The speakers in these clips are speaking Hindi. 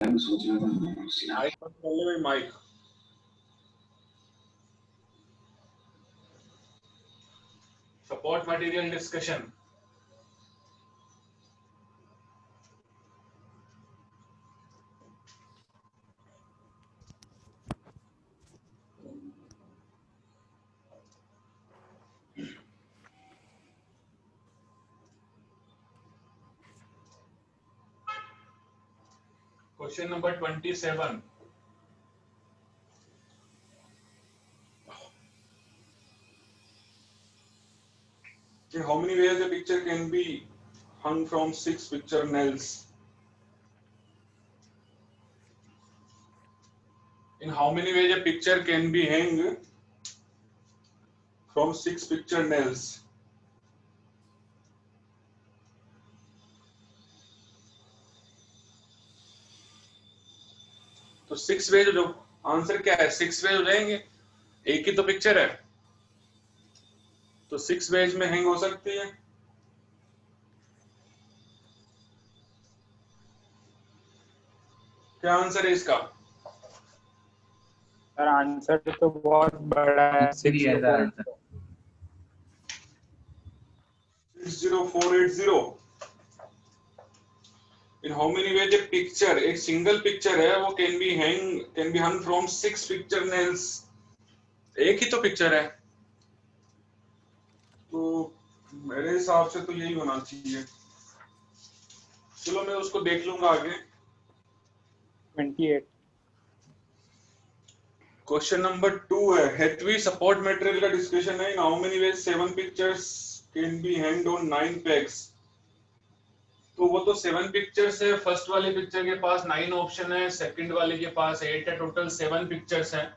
माइक बंद कर ले भाई, mic. Support material discussion. Question number 27। In how many ways a picture can be hung from 6 picture nails? In how many ways a picture can be hung from 6 picture nails? तो 6 वेज जो आंसर क्या है, 6 वेज हो जाएंगे, एक ही तो पिक्चर है तो 6 वेज में हैंग हो सकती है। क्या आंसर है इसका? सर आंसर तो बहुत बड़ा है, 60480। In how many ways a picture, एक सिंगल पिक्चर है वो can be hung from 6 picture nails, एक ही तो पिक्चर है तो मेरे हिसाब से तो यही होना चाहिए। चलो मैं उसको देख लूंगा आगे। 28। क्वेश्चन नंबर 2 है, हेथवी सपोर्ट मटेरियल का डिस्कशन है। In how many ways 7 pictures can be hanged on 9 pegs. तो वो तो 7 पिक्चर्स है, फर्स्ट वाली पिक्चर के पास 9 ऑप्शन है, सेकंड वाले के पास 8 है, टोटल 7 पिक्चर्स हैं।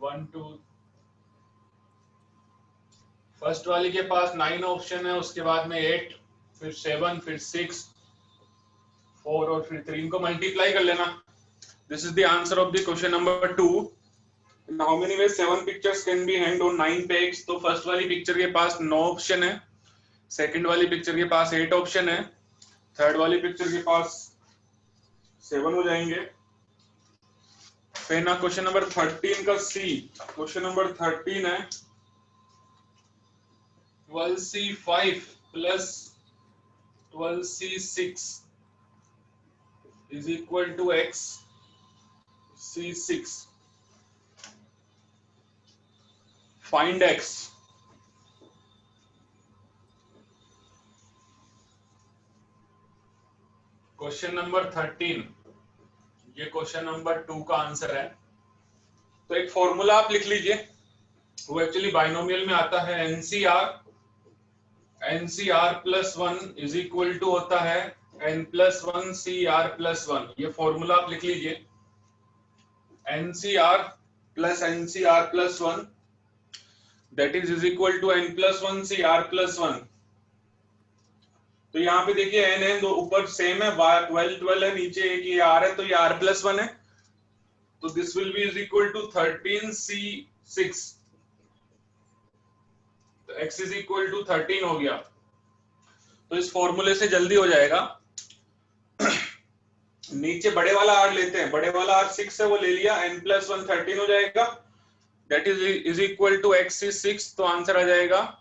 1 2, फर्स्ट वाली के पास 9 ऑप्शन है, उसके बाद में 8, फिर 7, फिर 6, 4 और फिर 3 को मल्टीप्लाई कर लेना। This is the answer of the question number 2। How many ways 7 pictures can be hanged on 9 pegs. तो फर्स्ट वाली पिक्चर के पास 9 ऑप्शन है, सेकंड वाली पिक्चर के पास 8 ऑप्शन है, थर्ड वाली पिक्चर के पास 7 हो जाएंगे। फिर ना क्वेश्चन नंबर 13 का सी, क्वेश्चन नंबर 13 है 12C5 plus 12C6 is equal to x C6। Find x। Question number 13, ये क्वेश्चन नंबर 2 का आंसर है। तो एक फॉर्मूला आप लिख लीजिए, वो एक्चुअली बाइनोमियल में आता है। NCR plus 1 is equal to होता है n+1 CR प्लस 1। ये फॉर्मूला आप लिख लीजिए, NCR plus 1 that is equal to n+1 CR plus 1। तो यहाँ पे देखिए n है, दो ऊपर सेम है, 12 है, नीचे एक ये r है, तो ये r+1 है, तो this will be is equal to 13C6। तो x इज इक्वल टू 13 हो गया। तो इस फॉर्मूले से जल्दी हो जाएगा। नीचे बड़े वाला r लेते हैं, बड़े वाला r 6 है वो ले लिया, n+1 13 हो जाएगा, that is equal to x is 6। तो आंसर आ जाएगा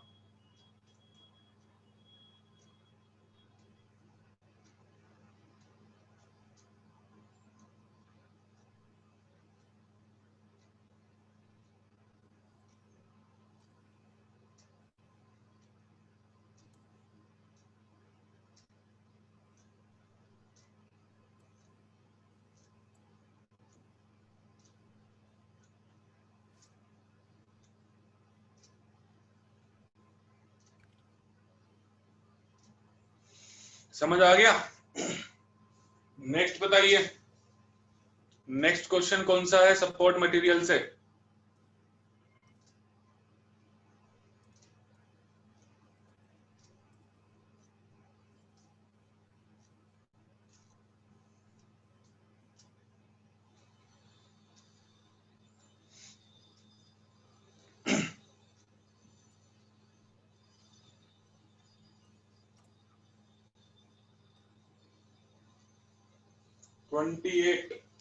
समझ आ गया। नेक्स्ट बताइए, नेक्स्ट क्वेश्चन कौन सा है सपोर्ट मटेरियल से? ट्वेंटी 28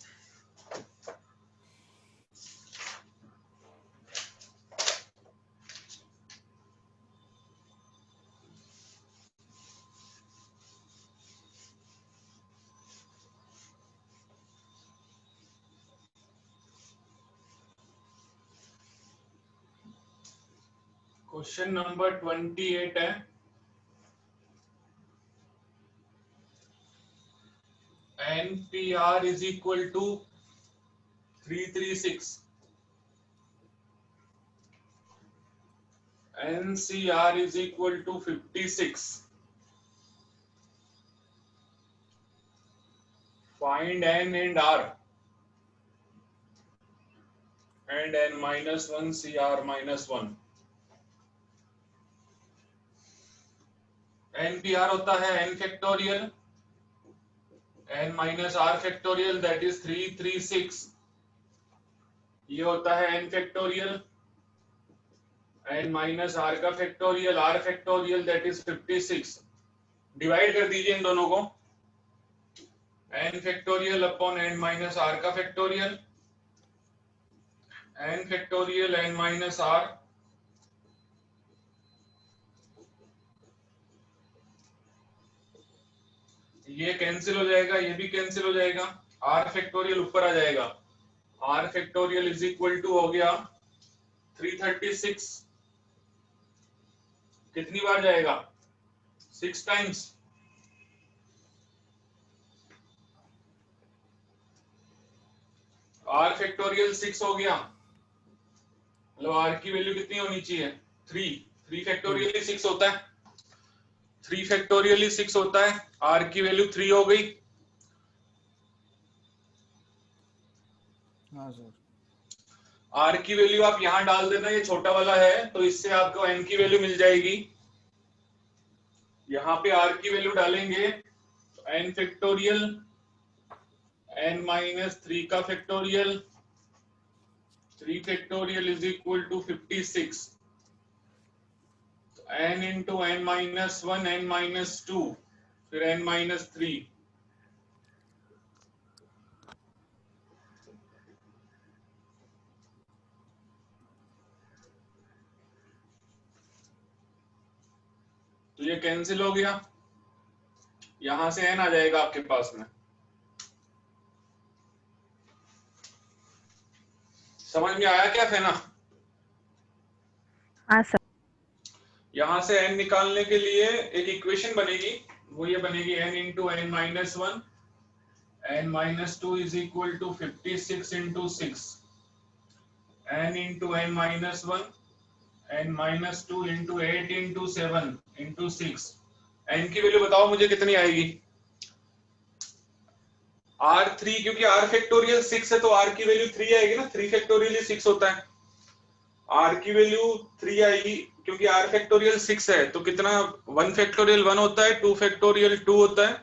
क्वेश्चन नंबर 28 है NPR is equal to 336, NCR is equal to 56. Find N and R and N minus 1 CR minus 1. NPR होता है N factorial, N minus R factorial that is 336. ये होता है N factorial, N minus R का factorial, R factorial that is 56. Divide कर दीजिए इन दोनों को, N factorial upon N minus R का factorial, N factorial N minus R, ये कैंसिल हो जाएगा, ये भी कैंसिल हो जाएगा, R फैक्टोरियल ऊपर आ जाएगा, R factorial is equal to हो गया 336, कितनी बार जाएगा 6 टाइम्स, R फैक्टोरियल 6 हो गया, मतलब R की वैल्यू कितनी होनी चाहिए 3 फैक्टोरियल 6 होता है, 3 फैक्टोरियल 6 होता है, R की वैल्यू 3 हो गई। हाँ सर। R की वैल्यू आप यहां डाल देना, ये छोटा वाला है तो इससे आपको N की वैल्यू मिल जाएगी, यहाँ पे R की वैल्यू डालेंगे तो N फैक्टोरियल N माइनस 3 का factorial, 3 factorial is equal to 56, तो N into N minus 1 N minus 2 फिर N माइनस 3, तो ये कैंसिल हो गया, यहां से N आ जाएगा आपके पास में। समझ में आया क्या फेना? हाँ सर। यहां से N निकालने के लिए एक इक्वेशन बनेगी, वो ये बनेगी N into N minus 1 N minus 2 is equal to 56 into 6, N into N minus 1 N minus 2 into 8 into 7 into 6, N की वैल्यू बताओ मुझे कितनी आएगी, R3, क्योंकि R फैक्टोरियल 6 है तो R की वैल्यू 3 आएगी ना, 3 फैक्टोरियल 6 होता है, R की वैल्यू 3 आएगी क्योंकि R फैक्टोरियल 6 है, तो कितना 1 फैक्टोरियल 1 होता है, 2 फैक्टोरियल 2 होता है,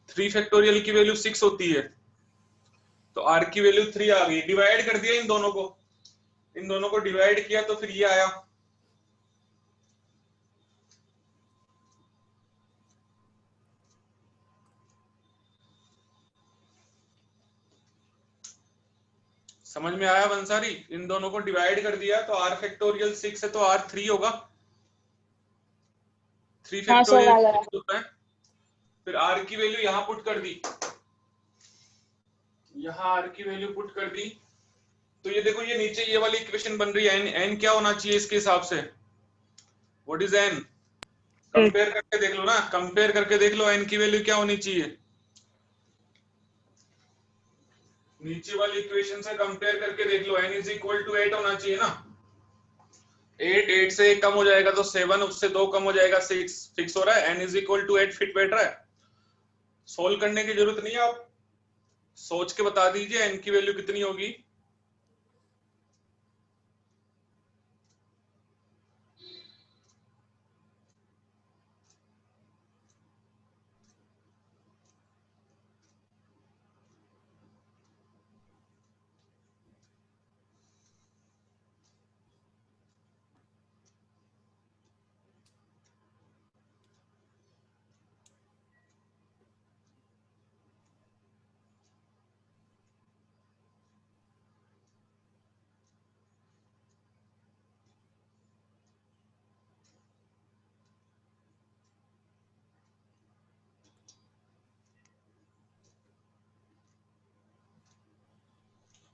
3 फैक्टोरियल की वैल्यू 6 होती है, तो R की वैल्यू 3 आ गई। डिवाइड कर दिया इन दोनों को डिवाइड किया तो फिर ये आया, समझ में आया बंसारी? इन दोनों को डिवाइड कर दिया तो R फैक्टोरियल 6 है तो R 3 होगा, 3 फैक्टोरियल 6 होता है, फिर R की वैल्यू यहां पुट कर दी, यहां R की वैल्यू पुट कर दी, तो ये देखो ये नीचे ये वाली इक्वेशन बन रही है, N क्या होना चाहिए इसके हिसाब से, व्हाट इज N, कंपेयर करके देख लो ना, कंपेयर करके देख लो N की वैल्यू क्या होनी चाहिए, नीचे वाली इक्वेशन से कंपेयर करके देख लो, N इज इक्वल टू 8 होना चाहिए ना, 8 से 1 कम हो जाएगा तो 7, उससे 2 कम हो जाएगा 6, फिक्स हो रहा है, N is equal to 8 fit बैठ रहा है, सोल्व करने की जरूरत नहीं है, आप सोच के बता दीजिए N की वैल्यू कितनी होगी।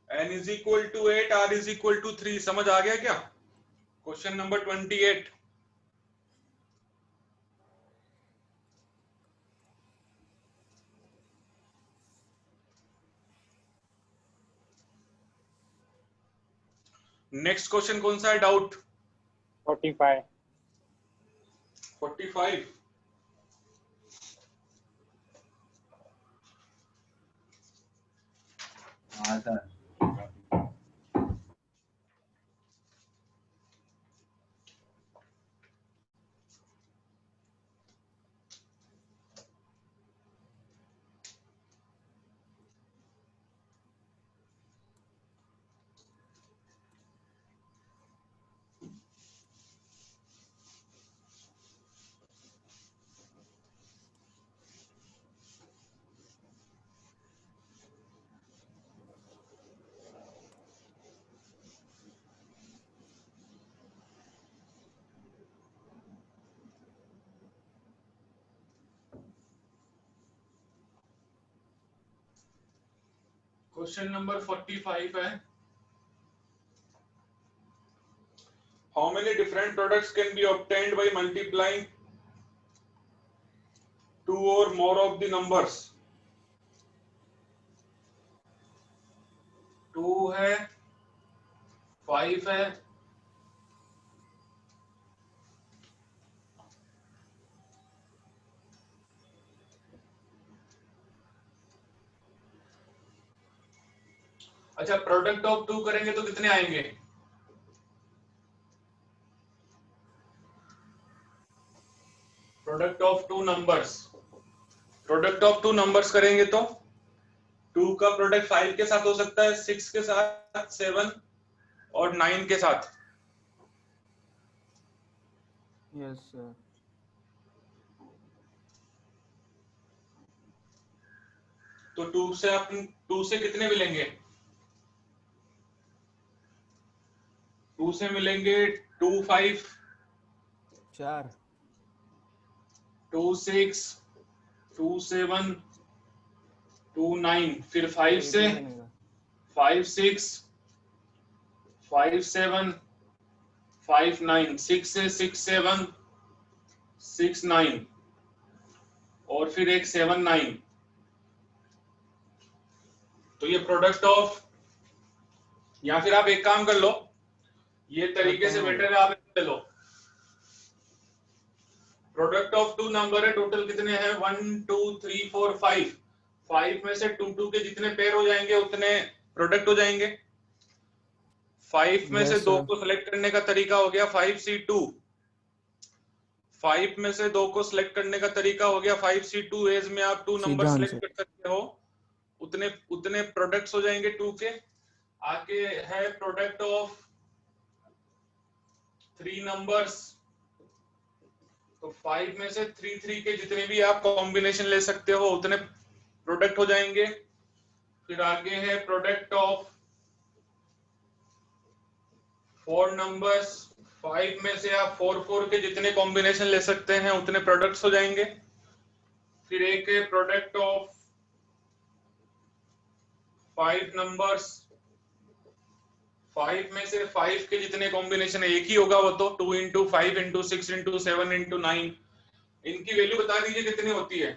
N is equal to 8 R is equal to 3, समझ आ गया क्या? क्वेश्चन नंबर 28, नेक्स्ट क्वेश्चन कौन सा है? डाउट 45. 45। हाँ सर। क्वेश्चन नंबर 45 है, how many different products can be obtained by multiplying to और मोर ऑफ द नंबर्स? 2 है, 5 है, अच्छा प्रोडक्ट ऑफ 2 करेंगे तो कितने आएंगे? Product of 2 numbers, product of 2 numbers करेंगे तो 2 का प्रोडक्ट 5 के साथ हो सकता है, 6 के साथ, 7 और 9 के साथ। Yes sir. तो 2 से कितने मिलेंगे? 2 से मिलेंगे 2 5, 4, 2 6, 2 7, 2 9, फिर 5 8 से नहीं बनेगा। 5 6, 5 7, 5 9, 6 से 6 7, 6 9 और फिर एक 7 9। तो ये प्रोडक्ट ऑफ, या फिर आप एक काम कर लो, ये तरीके से बेटर है, आप ले लो। प्रोडक्ट ऑफ 2 नंबर है, टोटल कितने हैं? 1 2 3 4 5। 5 में से 2 2 के जितने पेयर हो जाएंगे उतने प्रोडक्ट हो जाएंगे। 5 में से 2 को सिलेक्ट करने का तरीका हो गया 5C2। 5 में से 2 को सिलेक्ट करने का तरीका हो गया 5C2। एज में आप 2 नंबर सिलेक्ट कर सकते हो, उतने उतने प्रोडक्ट्स हो जाएंगे 2 के। आगे है प्रोडक्ट ऑफ 3 नंबर्स, तो 5 में से 3 3 के जितने भी आप कॉम्बिनेशन ले सकते हो उतने प्रोडक्ट हो जाएंगे। फिर आगे है प्रोडक्ट ऑफ 4 नंबर्स, 5 में से आप 4 4 के जितने कॉम्बिनेशन ले सकते हैं उतने प्रोडक्ट्स हो जाएंगे। फिर एक है प्रोडक्ट ऑफ 5 नंबर्स, 5 में से 5 के जितने कॉम्बिनेशन है एक ही होगा वो तो 2 इंटू 5 इंटू 6 इंटू 7 इंटू 9। इनकी वैल्यू बता दीजिए कितनी होती है?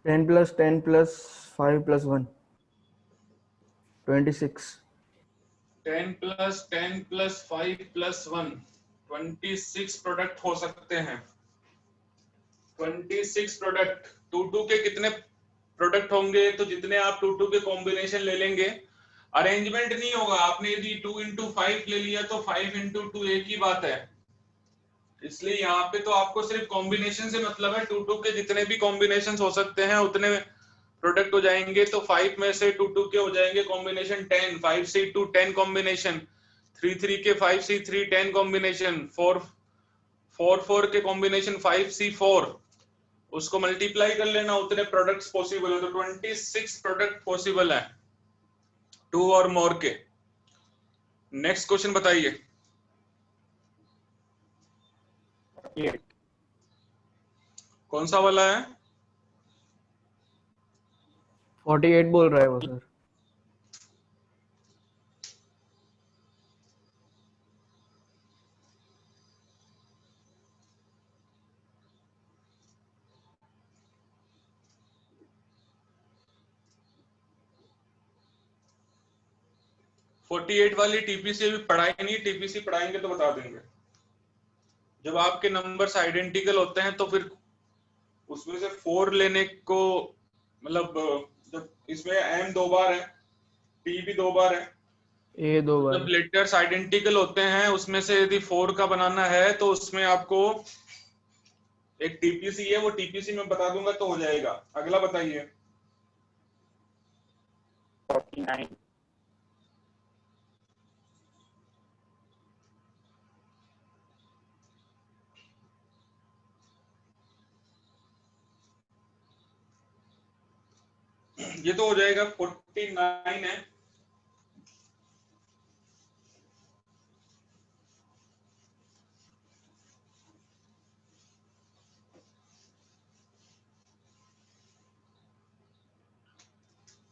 10 plus 10 plus 5 plus 1 26। 10 plus 10 plus 5 plus 1 26 product हो सकते हैं। 26 प्रोडक्ट, 2 2 के कितने प्रोडक्ट होंगे? तो जितने आप 2 2 के कॉम्बिनेशन ले लेंगे, अरेंजमेंट नहीं होगा। आपने यदि 2 इंटू 5 ले लिया तो 5 इंटू 2 एक ही बात है, इसलिए यहाँ पे तो आपको सिर्फ कॉम्बिनेशन से मतलब है। 2 2 के जितने भी कॉम्बिनेशन हो सकते हैं उतने प्रोडक्ट हो जाएंगे। तो 5 में से 2 2 के हो जाएंगे कॉम्बिनेशन 10, 5C2 10 कॉम्बिनेशन, 3 3 के 5C3 10 कॉम्बिनेशन, 4 4 4 के कॉम्बिनेशन 5C4, उसको मल्टीप्लाई कर लेना, उतने प्रोडक्ट्स पॉसिबल है। तो 26 प्रोडक्ट पॉसिबल है 2 और मोर के। नेक्स्ट क्वेश्चन बताइए। 48. कौन सा वाला है? 48 बोल रहा है वो सर। 48 वाली टीपीसी अभी पढ़ाई नहीं, टीपीसी पढ़ाएंगे तो बता देंगे। जब आपके नंबर्स आइडेंटिकल होते हैं तो फिर उसमें से 4 लेने को, मतलब जब इसमें m 2 बार है, t भी 2 बार है, ए 2 जब बार। लेटर्स आइडेंटिकल होते हैं उसमें से यदि 4 का बनाना है तो उसमें आपको एक टीपीसी है, वो टीपीसी मैं बता दूंगा तो हो जाएगा। अगला बताइए। 49, ये तो हो जाएगा, 49 है।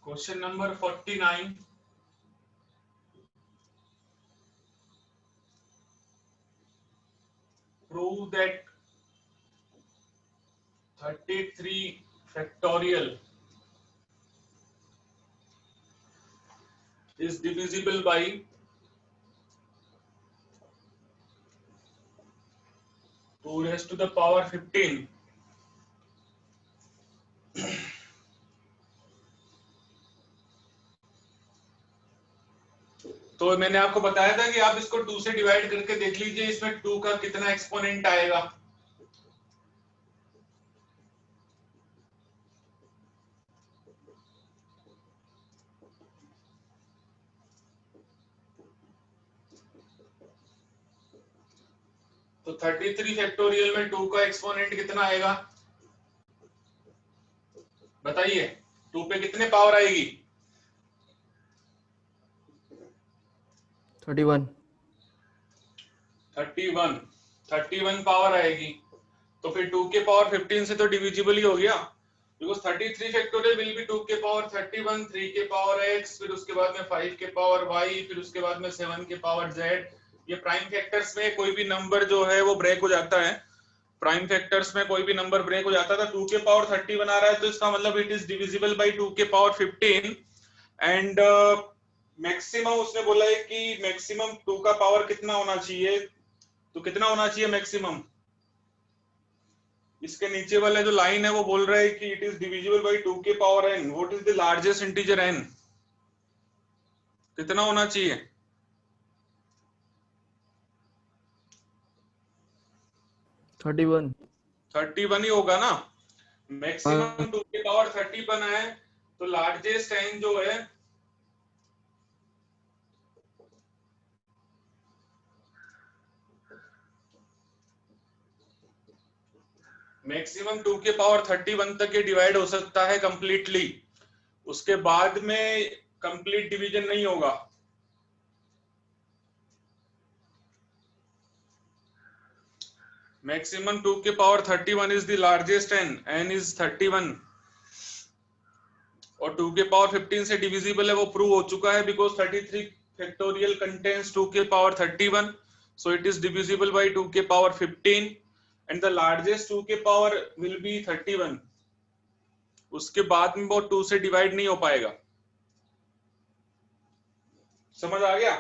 Question number 49, prove that 33 factorial is divisible by 2 raised to the power 15। तो मैंने आपको बताया था कि आप इसको 2 से डिवाइड करके देख लीजिए इसमें 2 का कितना एक्सपोनेंट आएगा। तो 33 फैक्टोरियल में 2 का एक्सपोनेंट कितना आएगा बताइए। 2 पे कितने पावर आएगी? 31। 31 पावर आएगी। तो फिर 2 के पावर 15 से तो डिविजिबल ही हो गया, बिकॉज 33 फैक्टोरियल विल बी 2 के पावर 31, 3 के पावर x, फिर उसके बाद में 5 के पावर y, फिर उसके बाद में 7 के पावर z। ये प्राइम फैक्टर्स में कोई भी नंबर जो है वो ब्रेक हो जाता है। प्राइम फैक्टर्स में कोई भी नंबर ब्रेक हो जाता था। 2 के पावर 31 आ रहा है तो इसका मतलब इट इज डिविजिबल बाय 2 के पावर 15। एंड मैक्सिमम उसने बोला है कि मैक्सिमम 2 का पावर कितना होना चाहिए, तो कितना होना चाहिए मैक्सिमम? इसके नीचे वाला जो लाइन है वो बोल रहा है कि इट इज डिविजिबल बाय 2 के power n। What is the largest integer n? कितना होना चाहिए? 31। 31 ही होगा ना। मैक्सिमम 2 के पावर 31 है, तो लार्जेस्ट n जो है मैक्सिमम 2 के पावर 31 तक ये डिवाइड हो सकता है कंप्लीटली। उसके बाद में कंप्लीट डिवीजन नहीं होगा। मैक्सिमम 2 के power 31 is the largest n is 31, और 2 के पावर 15 से डिविजिबल है वो प्रूव हो चुका है, बिकॉज 33 फैक्टोरियल कंटेन्स 2 के power 31, so it is divisible by 2 के पावर 15 and the largest 2 के पावर will be 31। उसके बाद में वो 2 से डिवाइड नहीं हो पाएगा। समझ आ गया?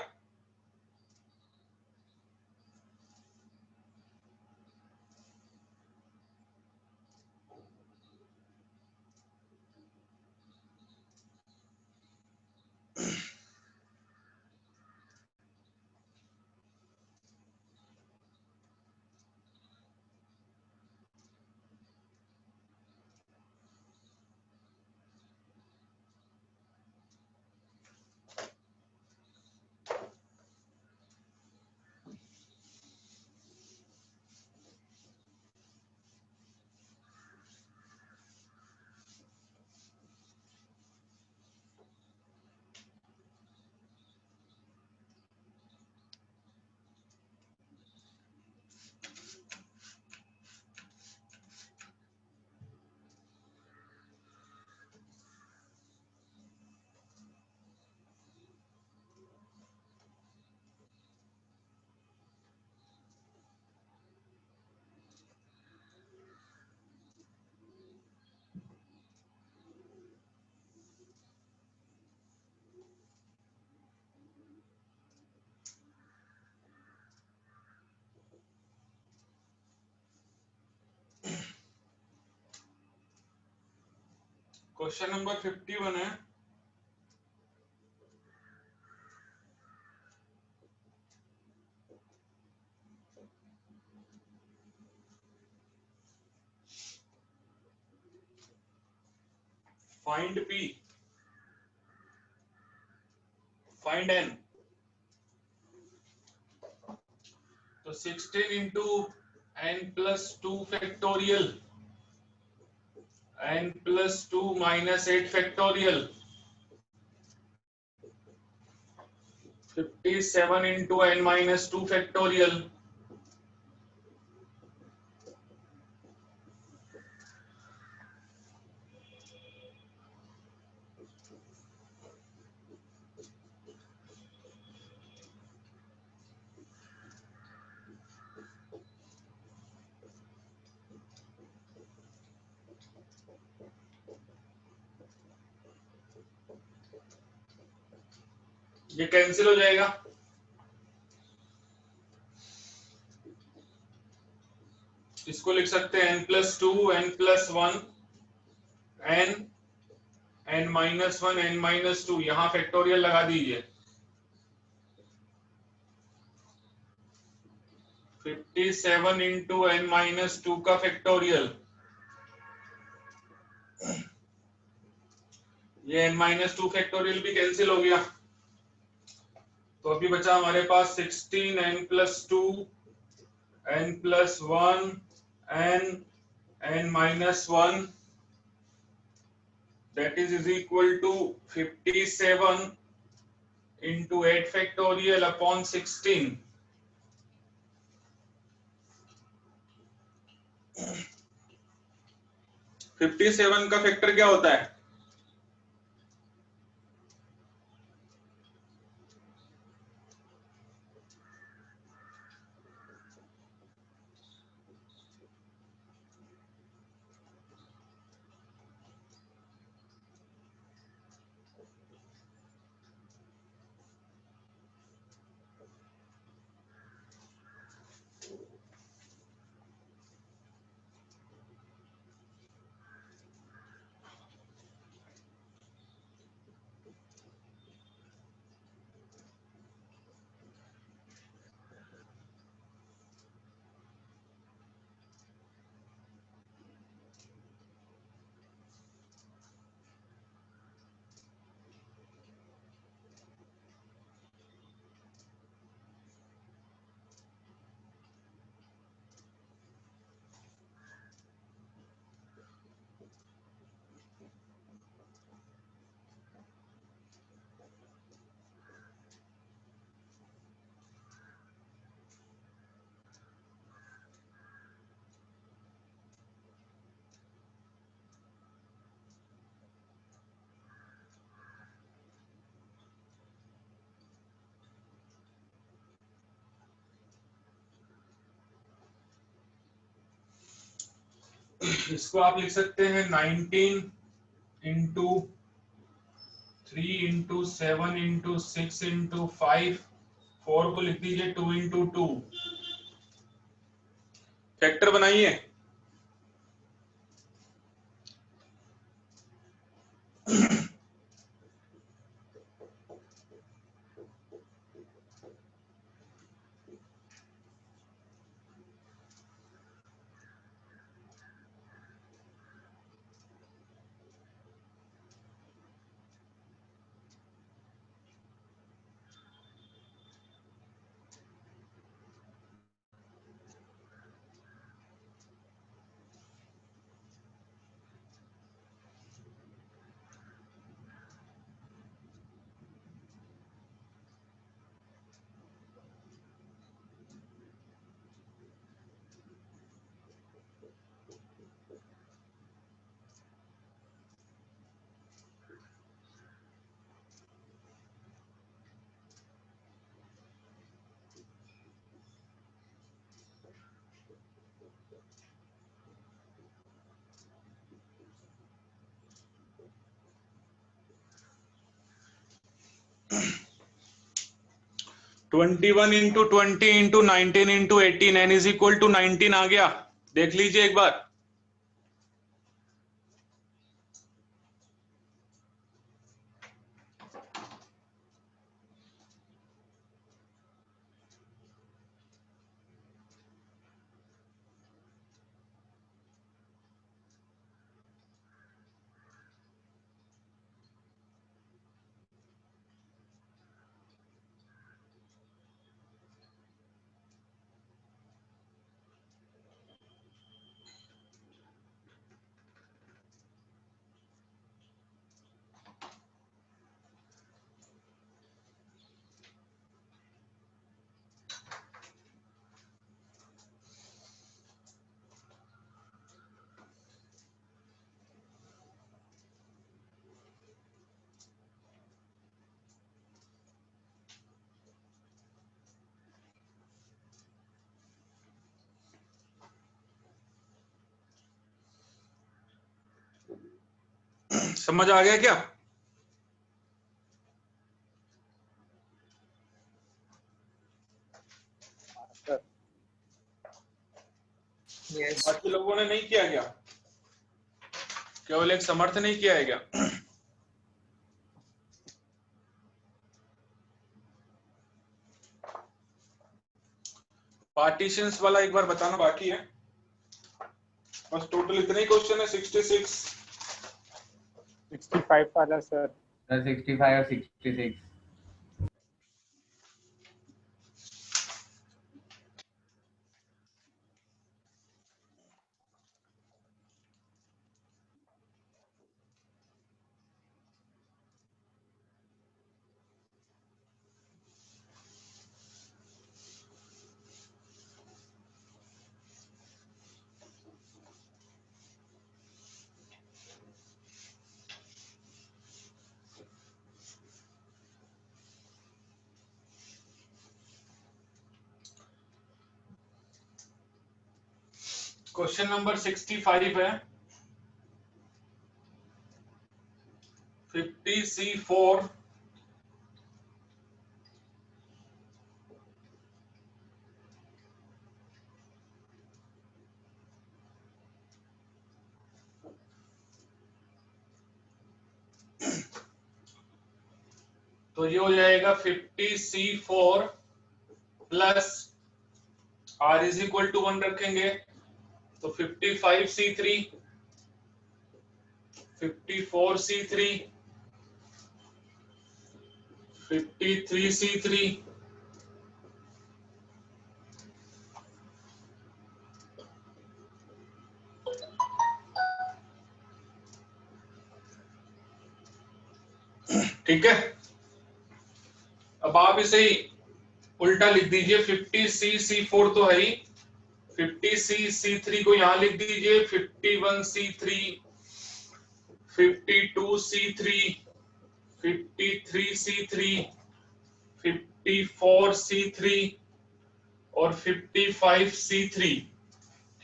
क्वेश्चन नंबर 51 है। Find P, find N। तो 16 into n plus 2 factorial, n plus 2 minus 8 factorial, 57 into n minus 2 factorial, ये कैंसिल हो जाएगा। इसको लिख सकते हैं n plus 2 n plus 1 n n minus 1 n minus 2, यहां फैक्टोरियल लगा दीजिए। 57 इंटू n माइनस 2 का फैक्टोरियल, ये n माइनस 2 फैक्टोरियल भी कैंसिल हो गया। तो अभी बचा हमारे पास 16 n plus 2 n plus 1 n n minus 1, that is equal to 57 into 8 factorial upon 16। 57 का फैक्टर क्या होता है? इसको आप लिख सकते हैं 19 इंटू 3 इंटू 7 इंटू 6 इंटू 5, 4 को लिख दीजिए 2 इंटू 2। फैक्टर बनाइए। Twenty one into 20 into 19 into 18, n is equal to 19 आ गया। देख लीजिए एक बार। समझ आ गया क्या? सर यस बाकी लोगों ने नहीं किया क्या? केवल एक समर्थ नहीं किया है क्या? पार्टीशंस वाला एक बार बताना बाकी है। बस टोटल इतने ही क्वेश्चन है 66। 65 वाला सर। 65 और 66। क्वेश्चन नंबर 65 है 50C4 तो ये हो जाएगा 50C4 plus R is equal to 1 रखेंगे तो 55C3 54C3 53C3 ठीक है। अब आप इसे उल्टा लिख दीजिए 50C4 तो है ही 50C3 को यहां लिख दीजिए 51C3 52C3 53C3 54C3 और 55C3।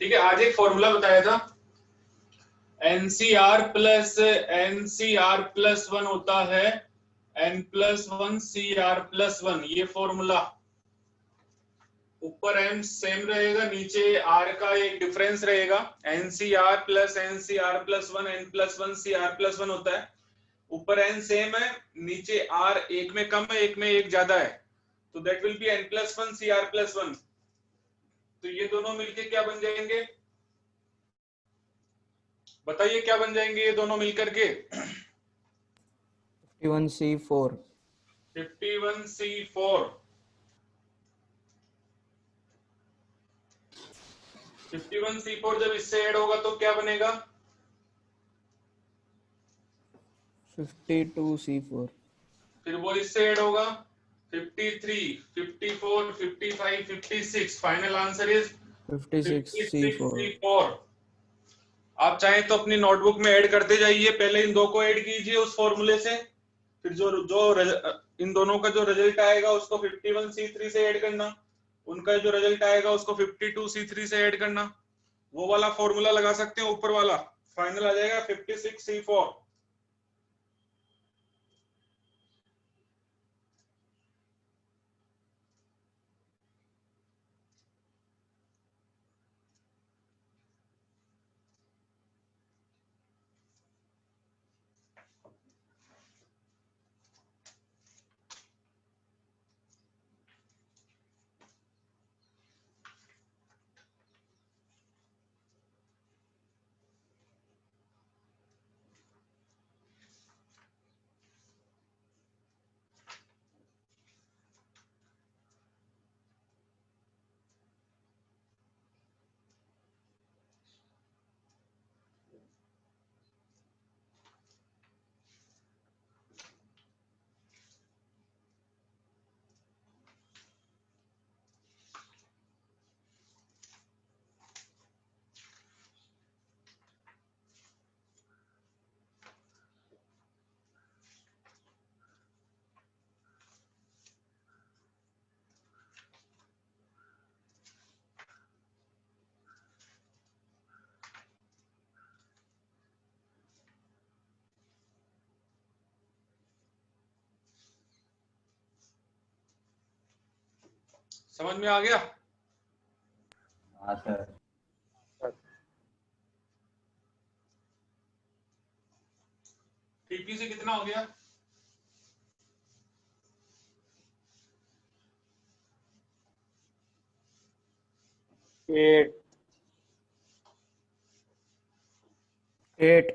ठीक है। आज एक फॉर्मूला बताया था NCR प्लस 1 होता है N+1 CR+1। ये फॉर्मूला ऊपर M सेम रहेगा नीचे R का एक डिफरेंस रहेगा NCR plus NCR+1 N+1 CR+1 होता है। ऊपर N सेम है नीचे R एक में कम है एक में एक ज्यादा है तो that will be N+1 CR+1। तो ये दोनों मिलके क्या बन जाएंगे बताइए क्या बन जाएंगे ये दोनों मिलकर के 51C4 51C4 51C4 जब इससे ऐड होगा तो क्या बनेगा 52C4 फिर वो इससे ऐड होगा 53 54 55 56 final answer is 56C4 56C4। आप चाहें तो अपनी नोटबुक में ऐड करते जाइए पहले इन दो को ऐड कीजिए उस फॉर्मूले से फिर इन दोनों का जो रिजल्ट आएगा उसको 51C3 से ऐड करना उनका जो रिजल्ट आएगा उसको 52C3 से ऐड करना वो वाला फॉर्मूला लगा सकते हैं ऊपर वाला फाइनल आ जाएगा 56C4। समझ में आ गया? हाँ सर। टीपीसी कितना हो गया? Eight 8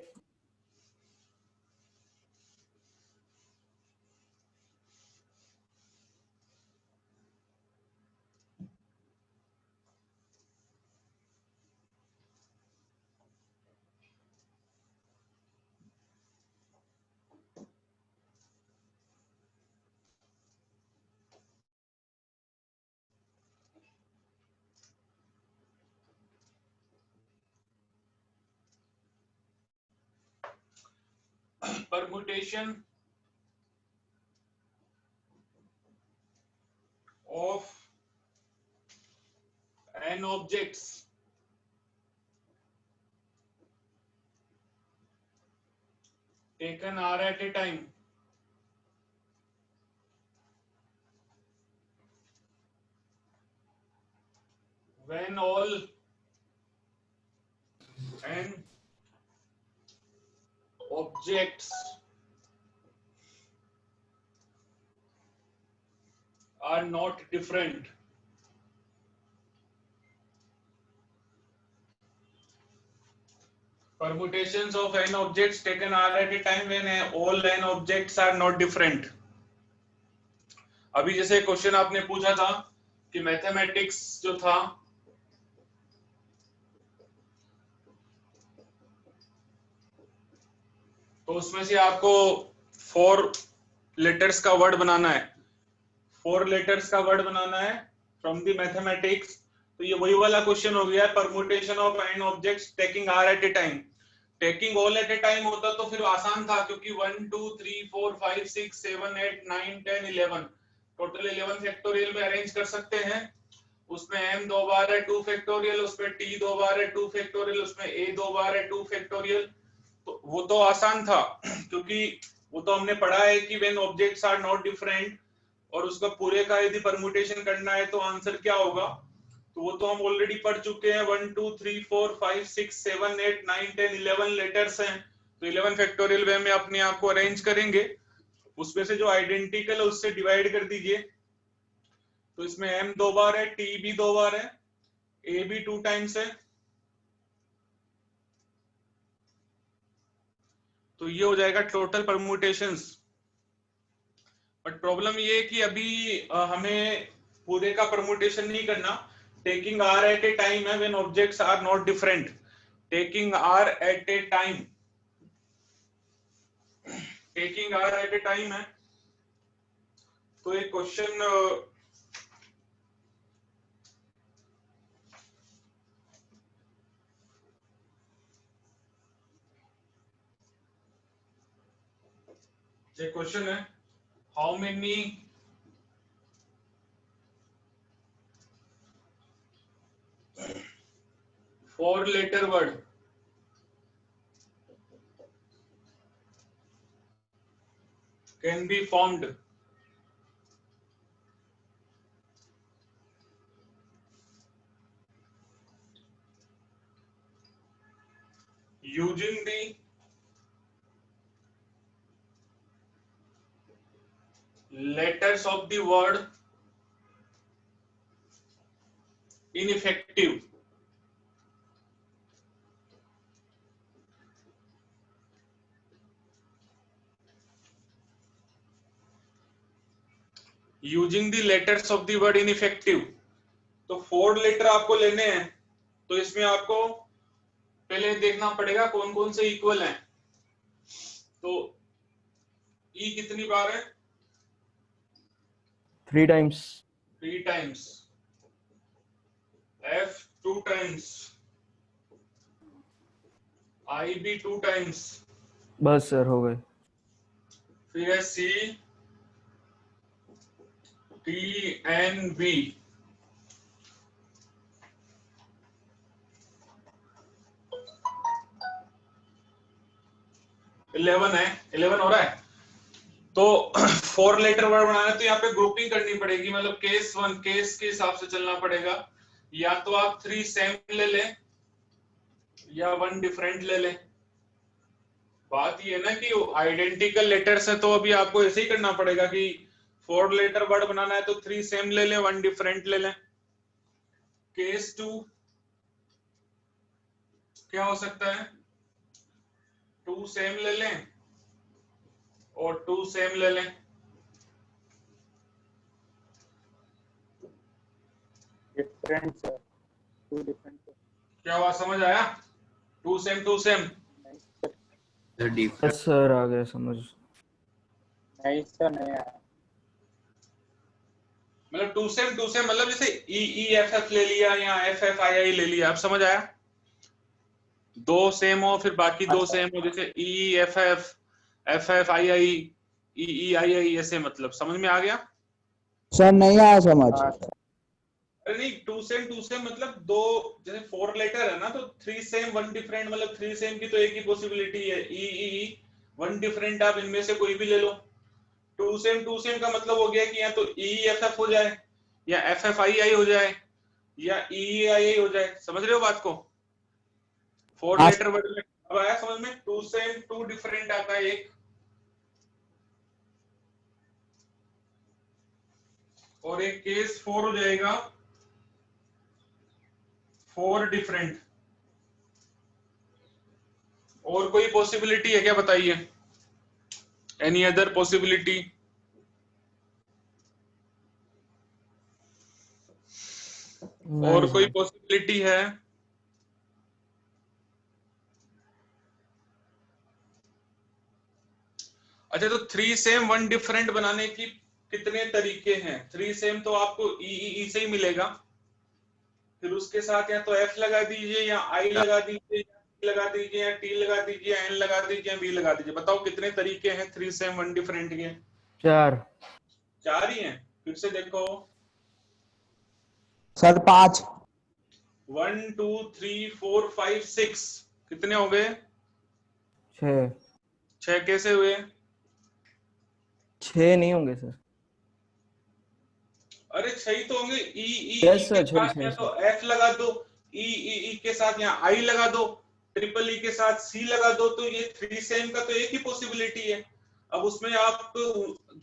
permutation of n objects taken R at a time when all n objects are not different. Permutations of n objects taken R at a time when all n objects are not different. अभी जैसे क्वेश्चन आपने पूछा था कि मैथमेटिक्स जो था तो उसमें से आपको 4 लेटर्स का वर्ड बनाना है, 4 लेटर्स का वर्ड बनाना है फ्रॉम द मैथमेटिक्स। तो ये वही वाला क्वेश्चन हो गया, permutation of n objects taking R at a time. Taking all at a time होता तो फिर आसान था, क्योंकि 1 2 3 4 5 6 7 8 9 10 11 टोटल 11 फैक्टोरियल में अरेंज कर सकते हैं। उसमें m 2 बार है 2 फैक्टोरियल, उसमें t 2 बार है 2 फैक्टोरियल, उसमें a 2 बार है 2 फैक्टोरियल। तो वो तो आसान था क्योंकि वो तो हमने पढ़ा है कि when objects are not different और उसका पूरे का यदि परमुटेशन करना है तो आंसर क्या होगा, तो वो तो हम ऑलरेडी पढ़ चुके हैं। 1 2 3 4 5 6 7 8 9 10 11 लेटर्स हैं, तो 11 फैक्टोरियल वे में अपने आप को अरेंज करेंगे, उसमें से जो आइडेंटिकल है उससे डिवाइड कर दीजिए। तो इसमें m 2 बार है, t भी 2 बार है, a भी 2 टाइम्स है, तो ये हो जाएगा टोटल परमुटेशंस। बट प्रॉब्लम ये है कि अभी हमें पूरे का परमुटेशन नहीं करना, taking R at a time है when objects are not different. Taking R at a time, taking R at a time है। तो एक क्वेश्चन ये क्वेश्चन है, how many four letter word can be formed using the letters of the word ineffective। Using the letters of the word ineffective, तो 4 लेटर आपको लेने हैं। तो इसमें आपको पहले देखना पड़ेगा कौन कौन से इक्वल हैं। तो ई कितनी बार है? 3 टाइम्स, 3 टाइम्स, एफ 2 टाइम्स, आई भी 2 टाइम्स, बस सर हो गए। फिर है सी टी एन बी, 11 है, 11 हो रहा है। तो 4 लेटर वर्ड बनाना है तो यहाँ पे ग्रुपिंग करनी पड़ेगी, मतलब केस 1 केस के हिसाब से चलना पड़ेगा। या तो आप 3 सेम ले लें या 1 डिफरेंट ले लें। बात ये है ना कि आइडेंटिकल लेटर्स है तो अभी आपको ऐसे ही करना पड़ेगा कि 4 लेटर वर्ड बनाना है तो 3 सेम ले लें 1 डिफरेंट ले लें। केस 2 क्या हो सकता है, 2 सेम ले लें और 2 सेम ले लें। Different sir, 2 different. क्या हुआ, समझ आया? 2 same 2 same. Sir different. Yes sir, आ गया समझ। नहीं सर, नहीं आया। मतलब 2 सेम मतलब जैसे ई ई एफ एफ ले लिया या एफ एफ आई आई ले लिया, आप समझ आया? 2 सेम हो फिर बाकी 2 अच्छा। सेम हो, जैसे E F F F F I I E E I I, ऐसे मतलब समझ में आ गया? सर नहीं आया समझ। हाँ सर। अरे नहीं, 2 सेम मतलब दो, जैसे 4 लेटर है ना तो 3 सेम 1 डिफरेंट, मतलब 3 सेम की तो एक ही पॉसिबिलिटी है, ई ई 1 डिफरेंट आप इनमें से कोई भी ले लो। 2 सेम का मतलब हो गया कि या तो ई एफ एफ हो जाए या एफ एफ आई आई हो जाए या ई आई आई हो जाए। समझ रहे हो बात को? 4 हाँ। लेटर वर्ड में अब आया समझ में? 2 सेम 2 डिफरेंट आता है एक, और एक केस 4 हो जाएगा 4 डिफरेंट। और कोई पॉसिबिलिटी है क्या, बताइए? Any other possibility? और कोई पॉसिबिलिटी है? अच्छा, तो 3 सेम 1 डिफरेंट बनाने की कितने तरीके हैं? 3 सेम तो आपको ई से ही मिलेगा, फिर उसके साथ या तो एफ लगा दीजिए या आई लगा दीजिए या टी लगा दीजिए या टी लगा दीजिए या एन लगा दीजिए या बी लगा दीजिए। बताओ कितने तरीके हैं 3 सेम 1 डिफरेंट के? 4। 4 ही हैं। फिर से देखो, सर 5। 1 2 3 4 5 6 कितने हो गए? 6। 6 कैसे हुए? 6 नहीं होंगे सर। अरे 6 ही तो होंगे। ई ई Yes, के sir, साथ छह, या छह, तो एफ लगा दो, ई के साथ या आई लगा दो, ट्रिपल ई के साथ सी लगा दो, तो ये 3 सेम का तो एक ही पॉसिबिलिटी है। अब उसमें आप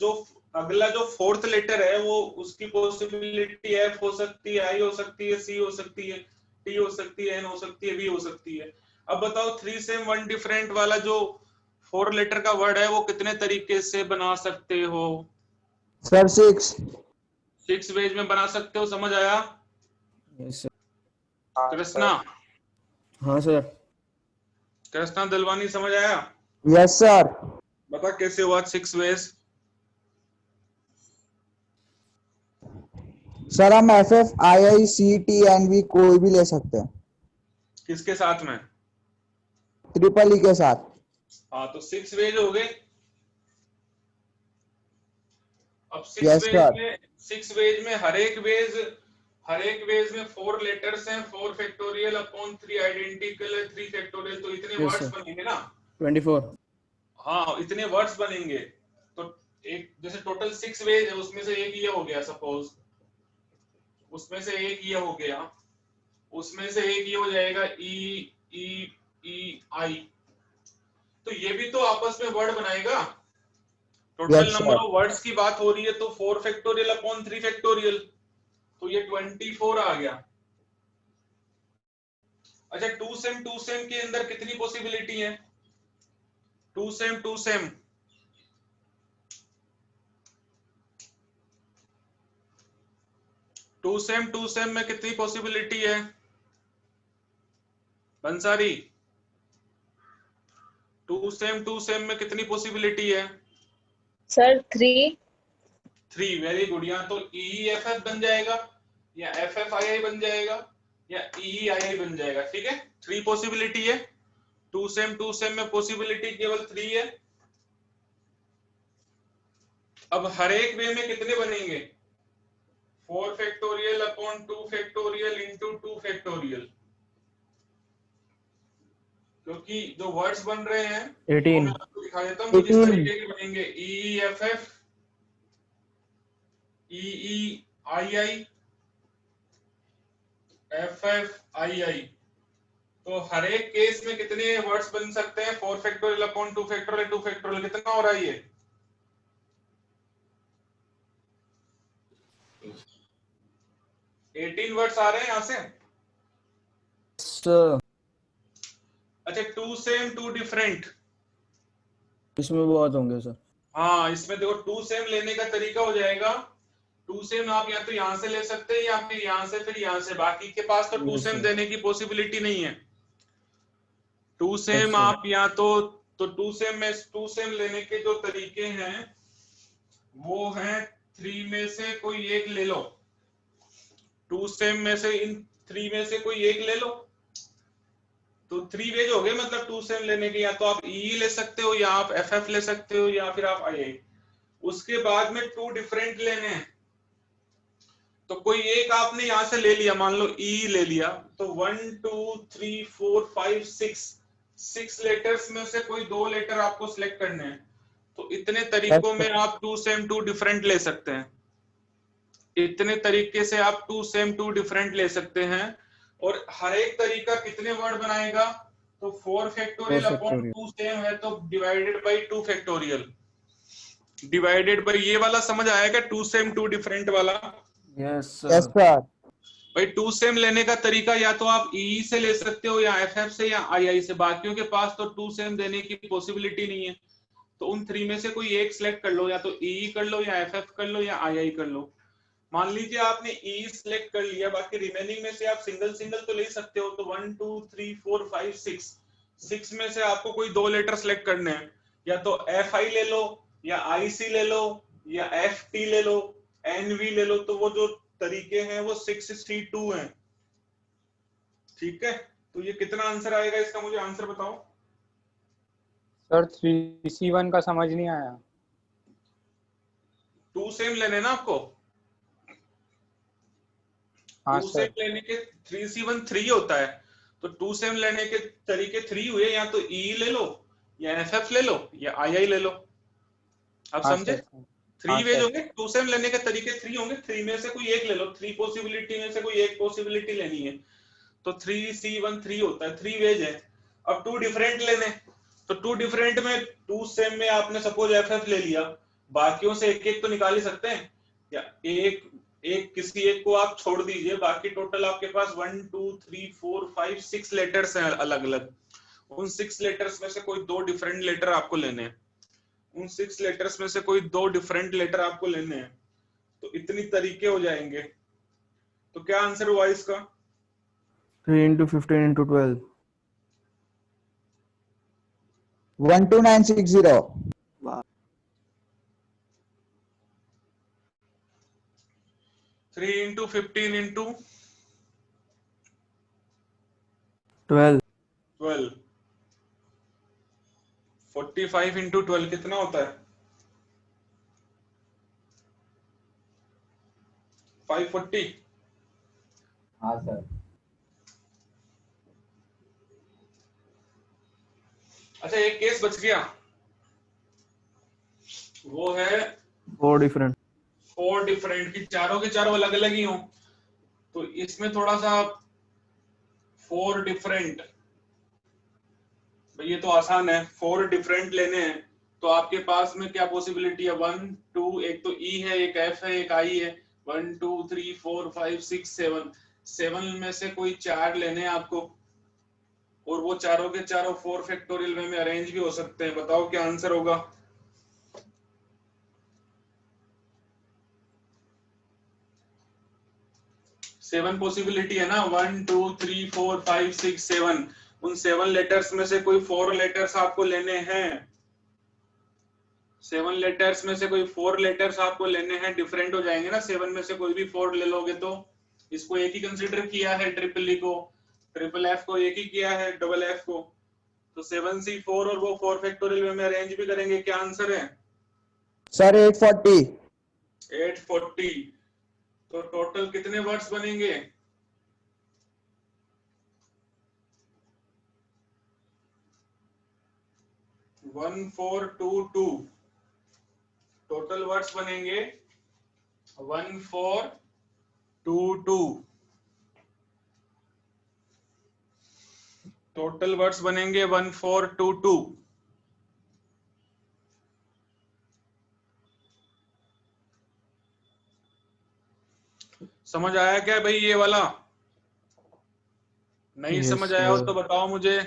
जो अगला जो 4th लेटर है वो उसकी पॉसिबिलिटी एफ हो सकती है, आई हो सकती है, सी हो सकती है, टी हो सकती है, एन हो सकती है, बी हो सकती है। अब बताओ 3 सेम 1 डिफरेंट वाला जो 4 लेटर का वर्ड है वो कितने तरीके से बना सकते हो? सर 6। 6 वेज में बना सकते हो। समझ आया? Yes sir. हाँ कृष्णा, हाँ सर। कृष्णा दिलवानी, समझ आया? Yes sir. बता कैसे हुआ 6 वेज? सर हम F F I I C T N V कोई भी ले सकते हैं, किसके साथ में? ट्रिपल ई के साथ। हाँ, तो 6 वेज हो गए। अब 6 यस वेज सर। में 6 वेज में हर एक वेज में 4 लेटर्स हैं, 4 फैक्टोरियल अपॉन 3 आइडेंटिकल है, 3 फैक्टोरियल, तो इतने Yes, वर्ड्स sir. बनेंगे ना। 24। हाँ, इतने वर्ड्स बनेंगे। तो एक जैसे टोटल 6 वेज है, उसमें से एक ये हो गया, सपोज उसमें से एक ये हो गया, उसमें से एक ये हो जाएगा ई ई ई आई, तो ये भी तो आपस में वर्ड बनाएगा। Total Yes, number sir. Of words की बात हो रही है तो 4 फैक्टोरियल अपॉन 3 फैक्टोरियल, तो ये 24 आ गया। अच्छा, 2 सेम के अंदर कितनी पॉसिबिलिटी है? 2 सेम 2 सेम टू सेम में कितनी पॉसिबिलिटी है बंसारी? 2 सेम में कितनी पॉसिबिलिटी है? सर 3। 3। Very good. या तो ई एफ एफ बन जाएगा या एफ एफ आई आई बन जाएगा या ई आई आई बन जाएगा। ठीक है, 3 पॉसिबिलिटी है। 2 सेम में पॉसिबिलिटी केवल 3 है। अब हर एक वे में कितने बनेंगे? 4 factorial upon 2 factorial into 2 factorial, क्योंकि जो वर्ड्स बन रहे हैं 18। वो मैं आपको दिखा देता हूँ कुछ इस 18 तरीके के बनेंगे। E F F, E I I, F F I I. तो हर एक केस में कितने वर्ड्स बन सकते हैं? 4 फैक्टोरियल अपॉन 2 फैक्टोरियल, 2 फैक्टोरियल। कितना हो रहा है ये? 18 वर्ड्स आ रहे हैं यहां से। सर अच्छा, टू सेम टू डिफरेंट। इसमें बहुत होंगे सर। हाँ, इसमें देखो टू सेम लेने का तरीका हो जाएगा। टू सेम आप या तो यहां से ले सकते हैं या फिर यहां से, फिर यहां से। बाकी के पास तो टू Yes, सेम sir. देने की पॉसिबिलिटी नहीं है। Two same sir. आप या तो टू सेम में, टू सेम लेने के जो तरीके हैं वो हैं 3 में से कोई एक ले लो। टू सेम में से इन 3 में से कोई एक ले लो। तो 3 वेज हो गए मतलब टू सेम लेने के। या तो आप ई ले सकते हो, या आप एफ एफ ले सकते हो, या फिर आप आई। उसके बाद में टू डिफरेंट लेने हैं। तो कोई एक आपने यहां से ले लिया, मान लो ई ले लिया, तो 1 2 3 4 5 6 लेटर्स में से कोई 2 लेटर आपको सिलेक्ट करने हैं। तो इतने तरीकों में आप टू सेम टू डिफरेंट ले सकते हैं। इतने तरीके से आप टू सेम टू डिफरेंट ले सकते हैं। और हर एक तरीका कितने वर्ड बनाएगा? तो 4 फैक्टोरियल अपॉन 2 सेम है तो divided by 2 factorial. Divided by ये वाला समझ आएगा, टू सेम टू डिफरेंट वाला। Yes yes sir. सर। भाई टू सेम लेने का तरीका या तो आप ई से ले सकते हो, या एफ एफ से, या आई आई से। बाकियों के पास तो टू सेम देने की पॉसिबिलिटी नहीं है। तो उन 3 में से कोई एक सिलेक्ट कर लो, या तो ई कर लो, या एफ एफ कर लो, या आई आई कर लो। मान लीजिए आपने ई सिलेक्ट कर लिया, बाकी रिमेनिंग में से आप सिंगल सिंगल तो ले सकते हो। तो 1 2 3 4 5 6 में से आपको कोई 2 लेटर सिलेक्ट करने हैं। या तो एफ आई ले लो, या आई सी ले लो, या एफ टी ले लो, एन वी ले लो। तो वो जो तरीके हैं वो 6C2 हैं। ठीक है, तो ये कितना आंसर आएगा इसका? मुझे आंसर बताओ। सर 3C1 का समझ नहीं आया। टू सेम लेने ना आपको। हाँ टू सर। सेम लेने के 3C1 3 होता है। तो टू सेम लेने के तरीके 3 हुए। या तो ई ले लो, या एफ एफ ले लो, या आई आई ले लो। आप हाँ समझे? सर। 3 वेज होंगे। टू सेम लेने के तरीके 3 होंगे। 3 में से कोई एक ले लो। 3 पॉसिबिलिटी में से कोई एक पॉसिबिलिटी लेनी है। तो 3C1 3 होता है, 3 वेज है। अब टू डिफरेंट लेने, तो टू डिफरेंट में टू सेम में आपने सपोज एफ एफ ले लिया, बाकियों से एक एक तो निकाल ही सकते हैं। या एक एक किसी एक को आप छोड़ दीजिए, बाकी टोटल आपके पास 1 2 3 4 5 6 लेटर्स हैं अलग अलग। उन 6 लेटर्स में से कोई 2 डिफरेंट लेटर आपको लेने हैं। उन 6 लेटर्स में से कोई 2 डिफरेंट लेटर आपको लेने हैं। तो इतनी तरीके हो जाएंगे। तो क्या आंसर हुआ इसका? 3 into 15 into 12. 12960। 3 into 15 into 12. 12। 45 into 12 कितना होता है? 540। हाँ सर। अच्छा, एक केस बच गया, वो है 4 different. 4 डिफरेंट की। चारों के चारों अलग अलग ही हो। तो इसमें थोड़ा सा 4 डिफरेंट, ये तो आसान है। 4 डिफरेंट लेने हैं तो आपके पास में क्या पॉसिबिलिटी है? 1 2, एक तो ई है, एक एफ है, एक आई है। 1 2 3 4 5 6 7, 7 में से कोई 4 लेने हैं आपको। और वो चारों के चारों 4 फैक्टोरियल वे में अरेंज भी हो सकते हैं। बताओ क्या आंसर होगा? सेवन पॉसिबिलिटी है ना, 1 2 3 4 5 6 7। उन 7 लेटर्स में से कोई 4 लेटर्स आपको लेने हैं। 7 लेटर्स में से कोई 4 लेटर्स आपको लेने हैं। डिफरेंट हो जाएंगे ना, 7 में से कोई भी 4 ले लोगे तो। इसको एक ही कंसीडर किया है, ट्रिपल ई को, ट्रिपल एफ को एक ही किया है, डबल एफ को। तो 7C4 और वो 4 फैक्टोरियल वे में अरेंज भी करेंगे। क्या आंसर है? सर 840। 840। तो टोटल कितने वर्ड्स बनेंगे? 1422 टोटल वर्ड्स बनेंगे 1422 टोटल वर्ड्स बनेंगे 1422। समझ आया क्या भाई ये वाला? नहीं Yes, समझ आया हो sir. तो बताओ मुझे।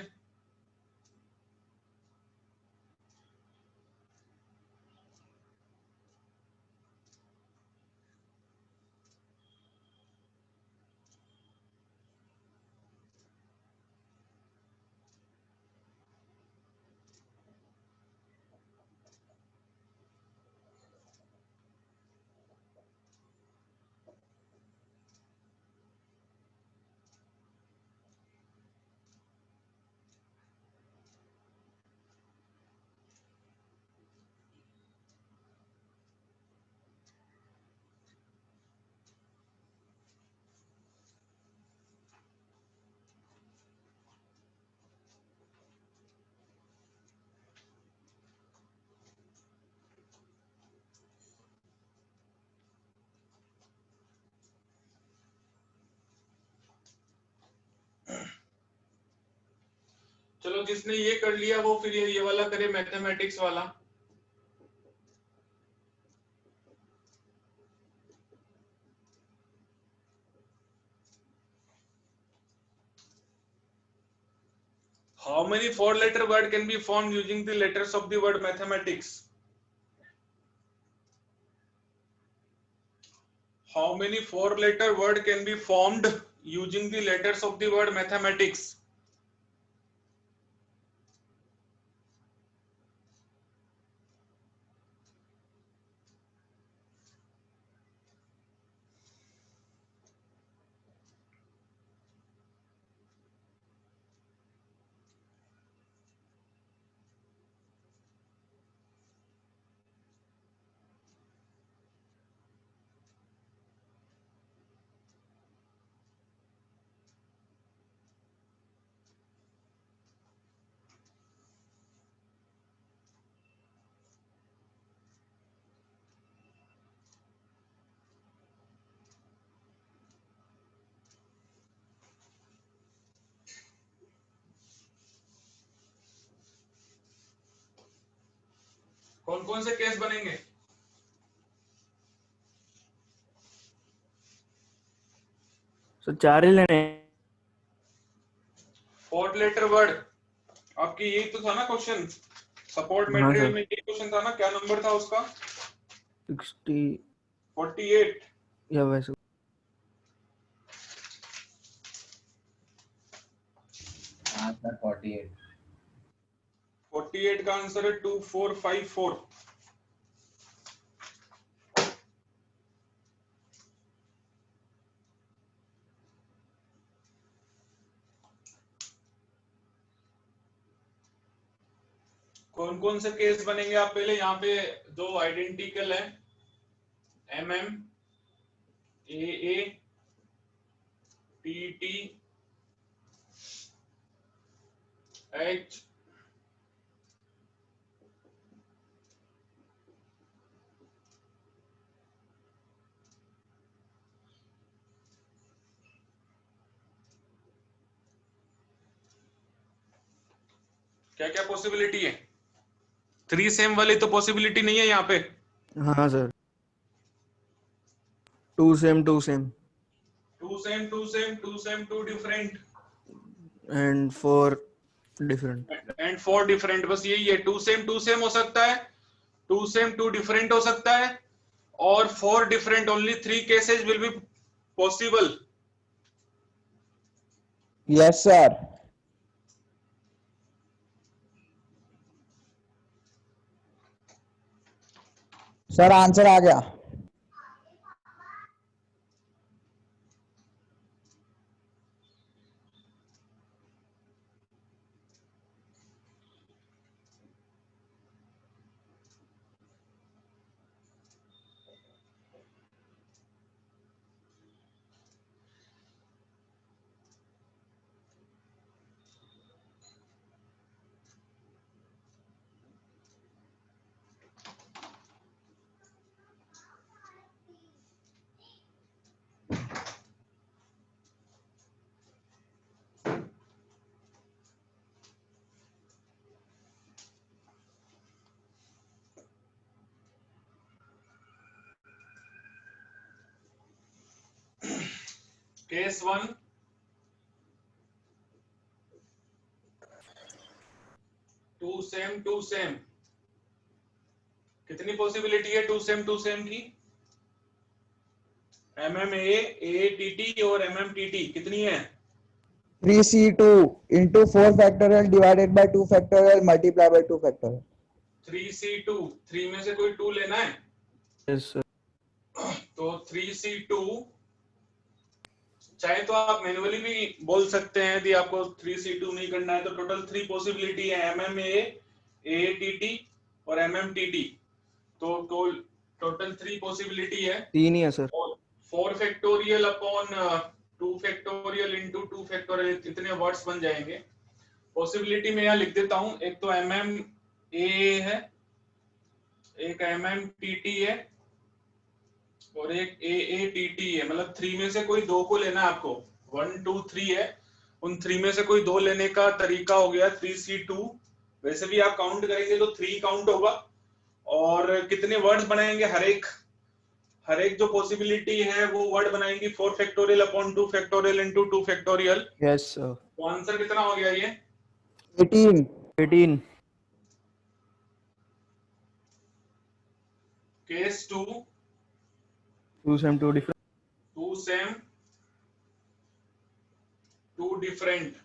चलो जिसने ये कर लिया वो फिर ये वाला करे, मैथमेटिक्स वाला। How many four-letter word can be formed using the letters of the word mathematics? How many four-letter word can be formed using the letters of the word mathematics? कौन कौन से केस बनेंगे? So 4 ही लेने हैं. फोर्थ लेटर वर्ड आपकी यही तो था ना क्वेश्चन, सपोर्ट हाँ मटेरियल सर. में यही क्वेश्चन था ना, क्या नंबर था उसका? 60 48। या वैसे. हाँ सर 48। 48 का आंसर है 2454। कौन कौन से केस बनेंगे आप पहले यहाँ पे दो आइडेंटिकल है, MM AA TT H क्या क्या पॉसिबिलिटी है? 3 सेम वाली तो पॉसिबिलिटी नहीं है यहाँ पे। हाँ sir. 2 same 2 same 2 same 2 same 2 same 2 different and 4 different. And 4 different, बस यही है। 2 सेम 2 सेम हो सकता है, 2 सेम 2 डिफरेंट हो सकता है, और 4 different. Only 3 cases will be possible. Yes sir. Sir answer आ गया। केस 1, 2 सेम, कितनी पॉसिबिलिटी है 2 सेम की? MMA AATT और MMTT कितनी है? 3C2 into 4 factorial divided by 2 factorial multiplied by 2 factorial. 3C2, 3 में से कोई 2 लेना है, Yes, sir. तो 3C2, चाहे तो आप मैन्युअली भी बोल सकते हैं यदि आपको 3C2 नहीं करना है तो। टोटल 3 पॉसिबिलिटी है, MMA AATT और MMTT, तो टोटल 3 पॉसिबिलिटी है। 3 ही है सर। और 4 factorial upon 2 factorial into 2 factorial, कितने वर्ड्स बन जाएंगे? पॉसिबिलिटी में यहाँ लिख देता हूं, एक तो MMA है, एक MMTT है और एक AATT है। मतलब 3 में से कोई 2 को लेना है आपको। 1 2 3 है, उन 3 में से कोई 2 लेने का तरीका हो गया 3C2। वैसे भी आप काउंट करेंगे तो 3 काउंट होगा। और कितने वर्ड्स बनाएंगे? हर एक जो पॉसिबिलिटी है वो वर्ड बनाएंगी 4 factorial upon 2 factorial into 2 factorial. Yes, sir. तो आंसर कितना हो गया ये? 18. 18. Case 2, 2 same, 2 different. 2 same 2 different.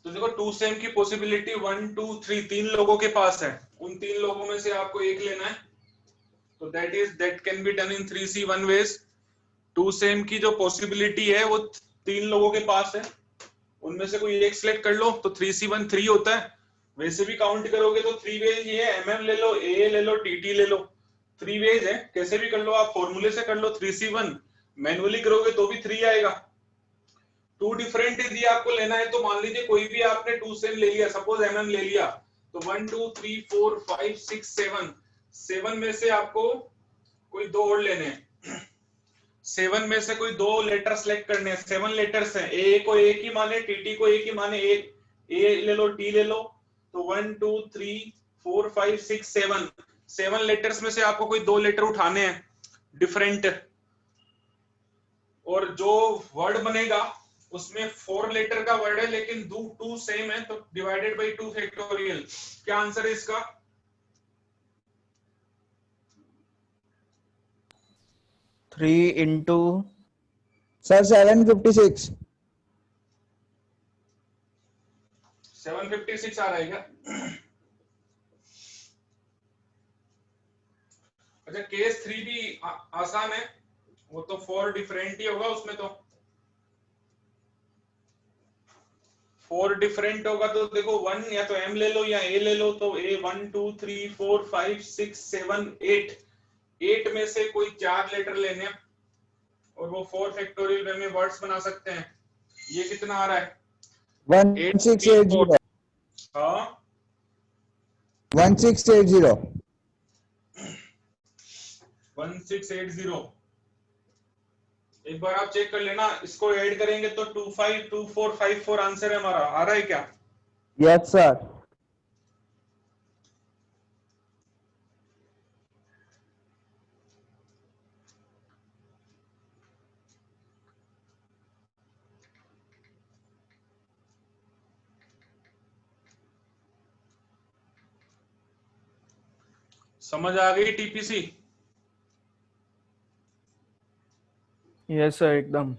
तो देखो 2 सेम की पॉसिबिलिटी 1 2 3 तीन लोगों के पास है। उन 3 लोगों में से आपको एक लेना है, तो that can be done in 3C1 ways. 2 same की जो पॉसिबिलिटी है वो 3 लोगों के पास है, उनमें से कोई एक सिलेक्ट कर लो, तो 3C1 3 होता है। वैसे भी काउंट करोगे तो 3 वेज ही है, MM ले लो, AA ले लो, TT ले लो, 3 वेज है। कैसे भी कर लो, आप फॉर्मूले से कर लो 3C1, मैन्युअली करोगे तो भी 3 आएगा। 2 डिफरेंट यदि आपको लेना है तो मान लीजिए कोई भी आपने 2 सेम ले लिया, सपोज MM ले लिया, तो 1 2 3 4 5 6 7 में से आपको कोई 2 और लेने हैं। 7 में से कोई 2 लेटर सेलेक्ट करने हैं। 7 लेटर्स हैं, ए को एक ही माने, टीटी को एक ही माने, एक ए ले लो, टी ले लो, तो 1 2 3 4 5 6 7 लेटर्स में से आपको कोई 2 लेटर उठाने हैं डिफरेंट, और जो वर्ड बनेगा उसमें 4 लेटर का वर्ड है लेकिन 2 सेम है, तो डिवाइडेड बाई 2 फैक्टोरियल। क्या आंसर है इसका? 3 into Sir, 756. 756 आ रहा है क्या? अच्छा, केस 3 भी आसान है, वो तो 4 डिफरेंट ही होगा, उसमें तो 4 डिफरेंट होगा। तो देखो 1 या तो M ले लो या A ले लो, तो A 1 2 3 4 5 6 7 8, 8 में से कोई 4 लेटर लेने हैं और वो 4 फैक्टोरियल वे में वर्ड्स बना सकते हैं। ये कितना आ रहा है? 1680. हाँ 1680. 1680। एक बार आप चेक कर लेना, इसको ऐड करेंगे तो 252454 आंसर है हमारा। आ रहा है क्या? Yes, sir. समझ आ गई टीपीसी? yes sir एकदम।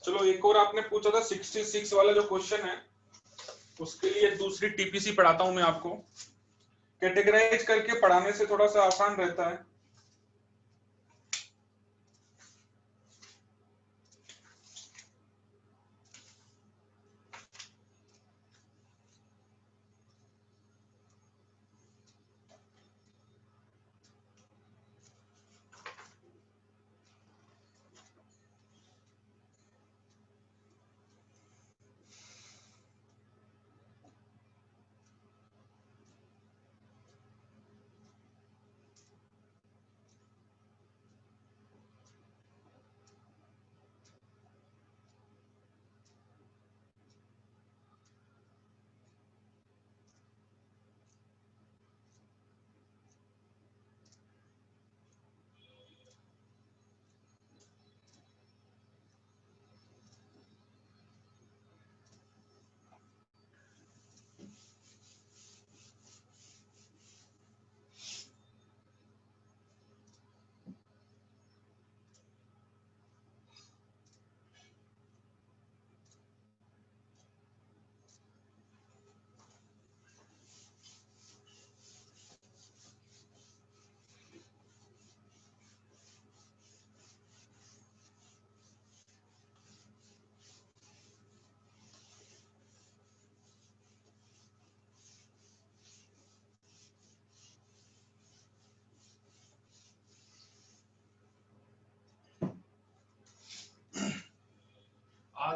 चलो एक और आपने पूछा था 66 वाला जो क्वेश्चन है, उसके लिए दूसरी टीपीसी पढ़ाता हूं मैं आपको। कैटेगराइज करके पढ़ाने से थोड़ा सा आसान रहता है।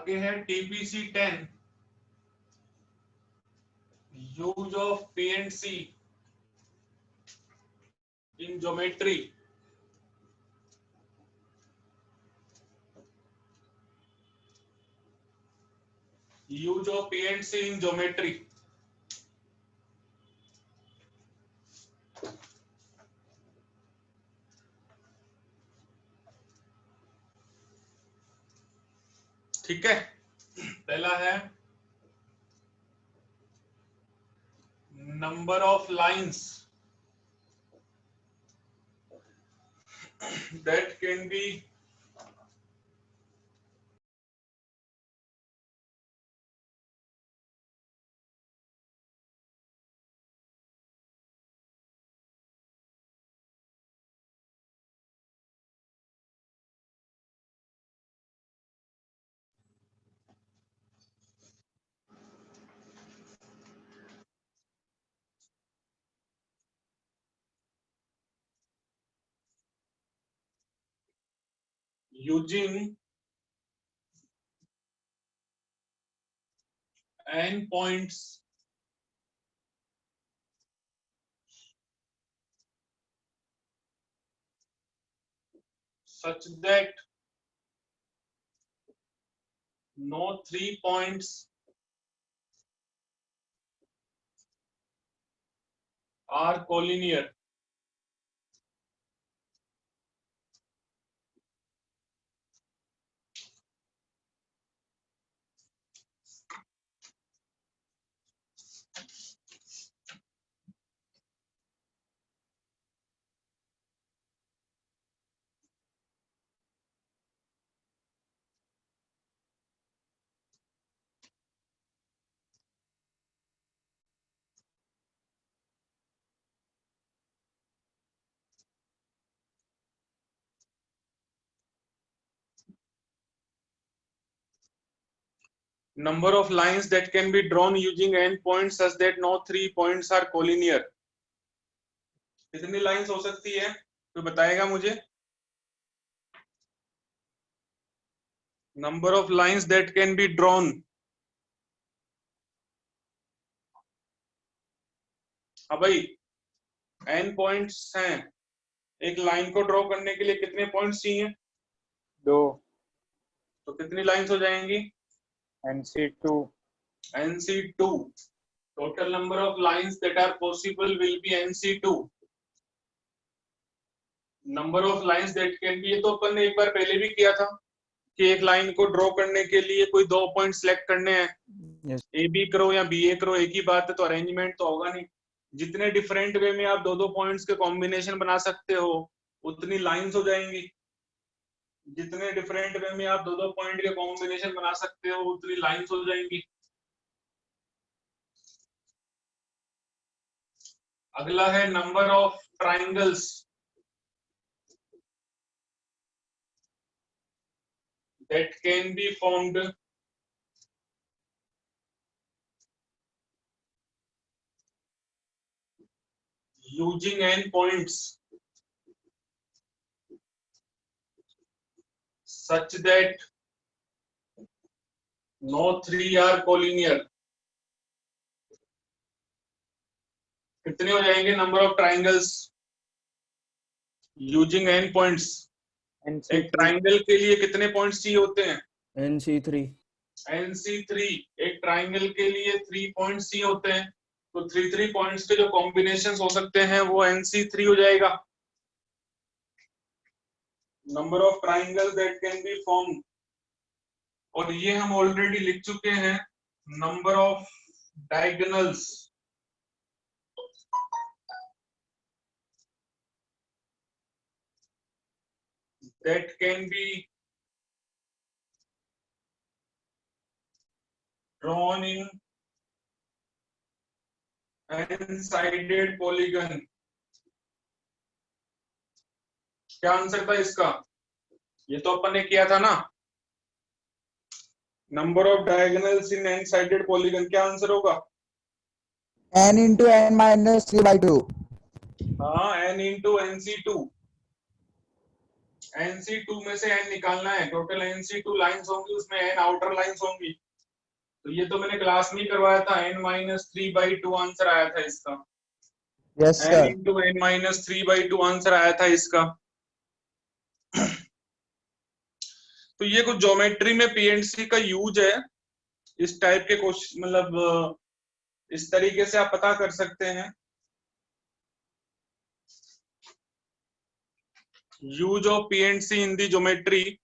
आगे है TPC 10, use of PNC in geometry. Use of PNC in geometry. ठीक है, पहला है number of lines that can B using n points such that no 3 points are collinear. Number of lines that can be drawn using n points such that no 3 points are collinear. कितनी लाइंस हो सकती है, कोई बताएगा मुझे? Number of lines that can be drawn. हाँ भाई, n पॉइंट्स हैं, एक लाइन को ड्रॉ करने के लिए कितने पॉइंट्स चाहिए? 2। तो कितनी लाइंस हो जाएंगी? NC2। NC2. Total number of lines that are possible will be NC2. Number of lines that can be, ये तो अपन ने एक बार पहले भी किया था कि एक लाइन को ड्रॉ करने के लिए कोई 2 पॉइंट सिलेक्ट करने हैं, Yes. ए बी करो या बी ए करो, एक ही बात है, तो अरेंजमेंट तो होगा नहीं। जितने डिफरेंट वे में आप 2 पॉइंट्स के कॉम्बिनेशन बना सकते हो उतनी लाइंस हो जाएंगी। जितने डिफरेंट वे में आप 2 पॉइंट के कॉम्बिनेशन बना सकते हो उतनी लाइंस हो जाएंगी। अगला है number of triangles that can be formed using n points such that no 3 are collinear. कितने हो जाएंगे number of triangles using n points? एक ट्राइंगल के लिए कितने पॉइंट्स चाहिए होते हैं? NC3। NC3। एक ट्राइंगल के लिए 3 पॉइंट्स चाहिए होते हैं, तो 3 पॉइंट्स के जो कॉम्बिनेशंस हो सकते हैं वो NC3 हो जाएगा। Number of triangle that can B form, और ये हम ऑलरेडी लिख चुके हैं, number of diagonals that can be drawn in n-sided polygon. क्या आंसर था इसका? ये तो अपन ने किया था ना, number of diagonals in n-sided polygon। क्या आंसर होगा? n into n minus 3/2. हाँ, n into NC2। NC2 में से n निकालना है, टोटल NC2 लाइंस होंगी, उसमें n आउटर लाइंस होंगी। तो ये तो मैंने क्लास में करवाया था, n-3/2 आंसर आया था इसका। Yes n sir. into n-3/2 answer आया था इसका। तो ये कुछ ज्योमेट्री में पीएनसी का यूज है, इस टाइप के क्वेश्चन, मतलब इस तरीके से आप पता कर सकते हैं। Use of PNC in the geometry.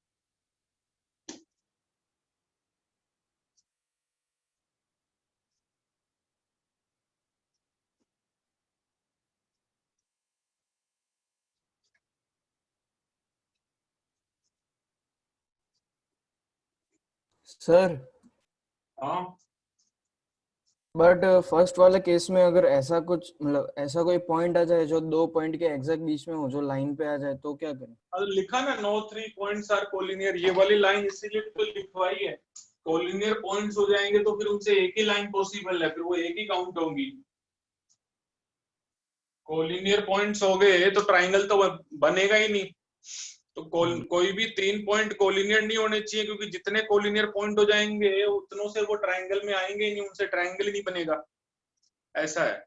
Sir हाँ बट फर्स्ट वाले केस में अगर ऐसा कुछ मतलब ऐसा कोई पॉइंट आ जाए जो दो पॉइंट के एग्जैक्ट बीच में हो, जो लाइन पे आ जाए, तो क्या करें? लिखा ना, नो 3 पॉइंट्स आर कोलिनियर, ये वाली लाइन इसीलिए तो लिखवाई है। कोलिनियर पॉइंट्स हो जाएंगे तो फिर उनसे एक ही लाइन पॉसिबल है, फिर वो एक ही काउंट होंगी। कोलिनियर पॉइंट्स हो गए तो ट्राइंगल तो बनेगा ही नहीं। तो कोई भी 3 पॉइंट कोलिनियर नहीं होने चाहिए, क्योंकि जितने कोलिनियर पॉइंट हो जाएंगे उतनों से वो ट्राइंगल में आएंगे ही नहीं, उनसे ट्राइंगल ही नहीं बनेगा, ऐसा है।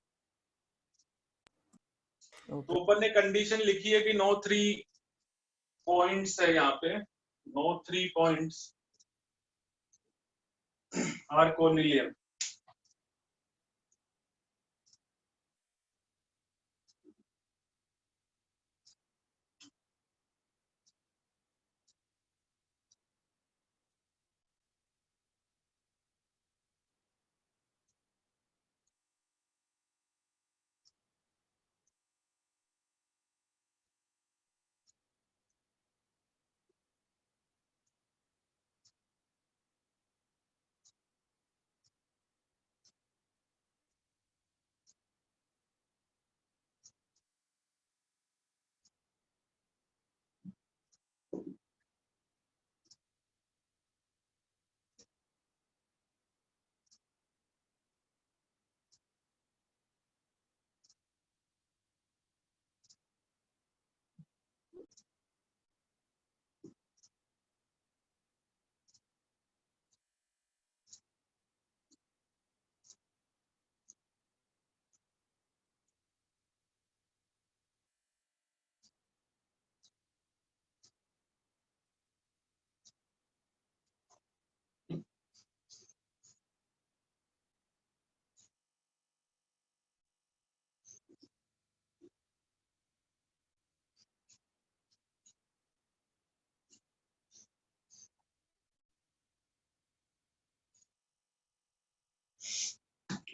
तो अपन ने कंडीशन लिखी है कि नो 3 पॉइंट्स है, यहाँ पे नो 3 पॉइंट्स आर कोलिनियर।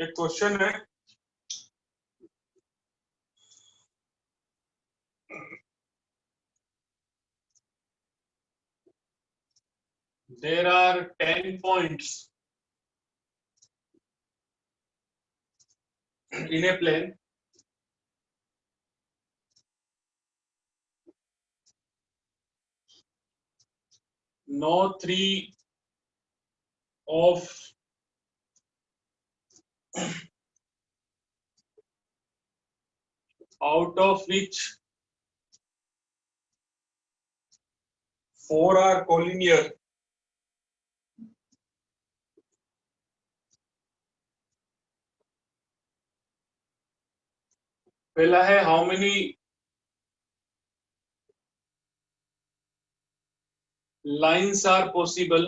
एक क्वेश्चन है, there are 10 points in a plane. No 3 of out of which 4 are collinear. पहला है how many lines are possible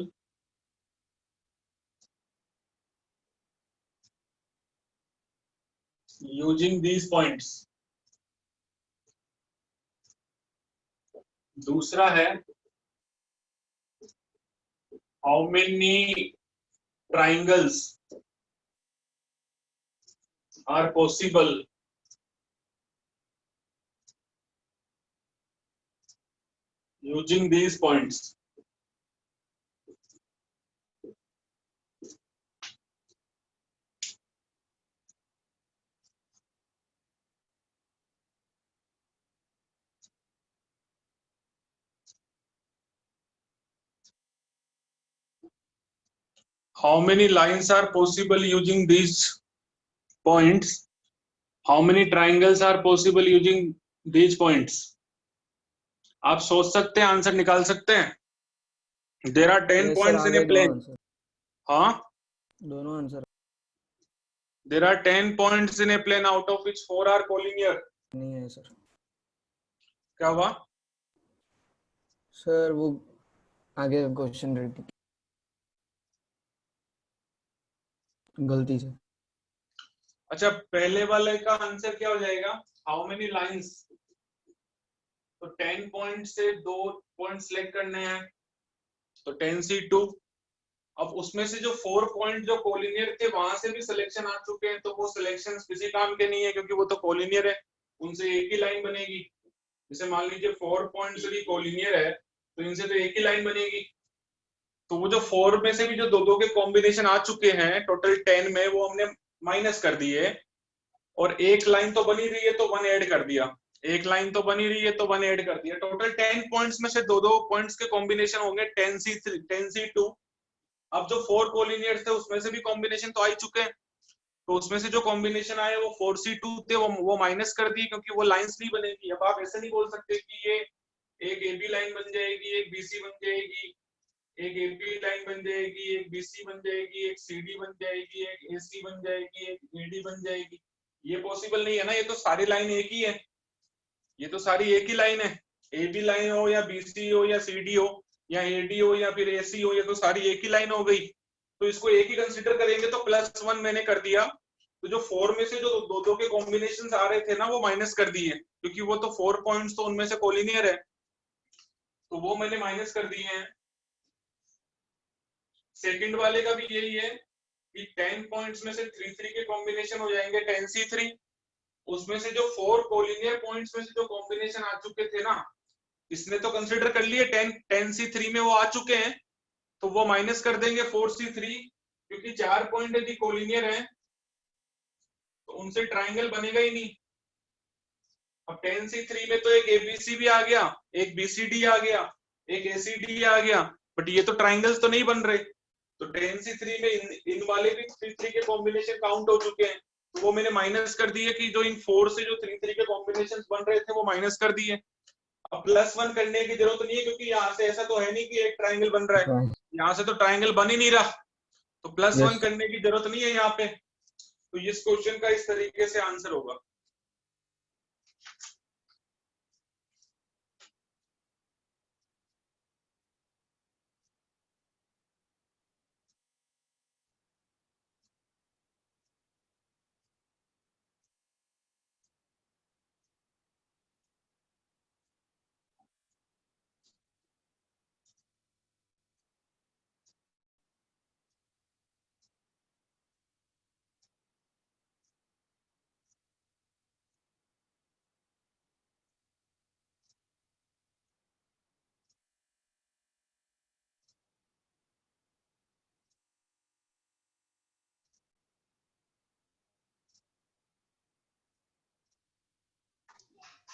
using these points. दूसरा है how many triangles are possible using these points. How many lines are possible using these points? How many triangles are possible using these points? आप सोच सकते हैं, आंसर निकाल सकते हैं। There are 10 Yes, sir, points आ इन गए ए दोनों प्लेन। आंसर। हाँ, दोनों answer there are 10 points in a plane out of which 4 are collinear. नहीं है सर। क्या हुआ? सर वो आगे क्वेश्चन रिपीट, गलती से। अच्छा, पहले वाले का आंसर क्या हो जाएगा? How many lines? तो 10 पॉइंट से 2 पॉइंट सिलेक्ट करने हैं, तो 10C2। अब उसमें से जो 4 पॉइंट जो कोलिनियर थे वहां से भी सिलेक्शन आ चुके हैं, तो वो सिलेक्शन किसी काम के नहीं है क्योंकि वो तो कोलिनियर है, उनसे एक ही लाइन बनेगी। जैसे मान लीजिए 4 पॉइंट से भी कोलिनियर है तो इनसे तो एक ही लाइन बनेगी। तो वो जो 4 में से भी जो दो दो के कॉम्बिनेशन आ चुके हैं टोटल 10 में, वो हमने माइनस कर दिए, और एक लाइन तो बनी रही है तो 1 ऐड कर दिया, एक लाइन तो बनी रही है तो 1 ऐड कर दिया। टोटल 10 पॉइंट्स में से दो दो पॉइंट्स के कॉम्बिनेशन होंगे 10C3 10C2। अब जो 4 कोलिनियर थे उसमें से भी कॉम्बिनेशन तो आ ही चुके हैं, तो उसमें से जो कॉम्बिनेशन आए वो 4C2 थे, वो माइनस कर दिए क्योंकि वो लाइंस नहीं बनेगी। अब आप ऐसे नहीं बोल सकते कि ये एक AB लाइन बन जाएगी, एक BC बन जाएगी, एक AB लाइन बन जाएगी, एक BC बन जाएगी, एक CD बन जाएगी, एक AC बन जाएगी, एक AD बन जाएगी। ये पॉसिबल नहीं है ना, ये तो सारी लाइन एक ही है, ये तो सारी एक ही लाइन है। AB लाइन हो या BC हो या CD हो या AD हो या फिर AC हो, ये तो सारी एक ही लाइन हो गई, तो इसको एक ही कंसीडर करेंगे। तो +1 मैंने कर दिया, तो जो 4 में से जो दो दो के कॉम्बिनेशन आ रहे थे ना वो माइनस कर दिए, क्योंकि वो तो 4 पॉइंट्स तो उनमें से कोलिनियर है, तो वो मैंने माइनस कर दिए हैं। सेकंड वाले का भी यही है कि 10 पॉइंट्स में से 3 के कॉम्बिनेशन हो जाएंगे 10C3। उसमें से जो 4 कोलिनियर पॉइंट्स में से जो कॉम्बिनेशन आ चुके थे ना, इसने तो कंसीडर कर लिए 10C3 में वो आ चुके हैं, तो वो माइनस कर देंगे 4C3, क्योंकि 4 पॉइंट यदि कोलिनियर है तो उनसे ट्राइंगल बनेगा ही नहीं। अब 10C3 में तो एक ABC भी आ गया, एक BCD आ गया, एक ACD आ गया, बट ये तो ट्राइंगल्स तो नहीं बन रहे। तो 10C3 में इन वाले भी 3 के कॉम्बिनेशन काउंट हो चुके हैं, तो वो मैंने माइनस कर दिए कि जो इन 4 से जो 3 के कॉम्बिनेशन बन रहे थे वो माइनस कर दिए। अब +1 करने की जरूरत नहीं है क्योंकि यहाँ से ऐसा तो है नहीं कि एक ट्राइंगल बन रहा है, यहाँ से तो ट्राइंगल बन ही नहीं रहा, तो +1 करने की जरूरत नहीं है यहाँ पे। तो इस क्वेश्चन का इस तरीके से आंसर होगा।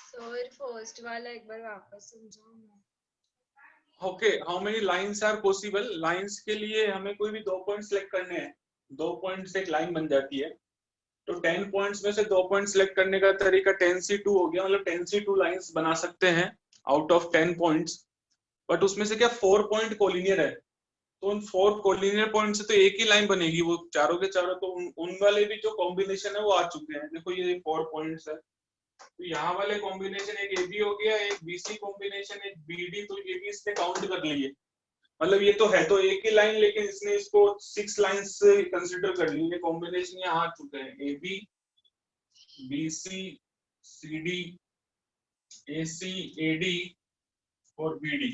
सर फर्स्ट वाला एक बार वापस समझाओ ना। Okay, how many lines are possible? Lines के लिए हमें कोई भी 2 पॉइंट सिलेक्ट करने हैं, 2 पॉइंट से एक लाइन बन जाती है। तो 10 पॉइंट्स में से 2 पॉइंट सिलेक्ट करने का तरीका 10C2 हो गया, मतलब 10C2 लाइंस बना सकते हैं आउट ऑफ 10 पॉइंट्स। बट उसमें से क्या 4 पॉइंट कोलिनियर है, तो उन 4 कोलिनियर पॉइंट से तो एक ही लाइन बनेगी, वो चारों के चारों, तो उन वाले भी जो कॉम्बिनेशन है वो आ चुके हैं। देखो ये 4 पॉइंट्स है, तो यहाँ वाले कॉम्बिनेशन एक AB हो गया, एक BC कॉम्बिनेशन, एक BD, तो ये भी इसने काउंट कर लिए। मतलब ये तो है तो एक ही लाइन, लेकिन इसने इसको 6 लाइंस कंसीडर कर ली। ये कॉम्बिनेशन यहाँ आ चुके हैं, AB BC CD AC AD और BD।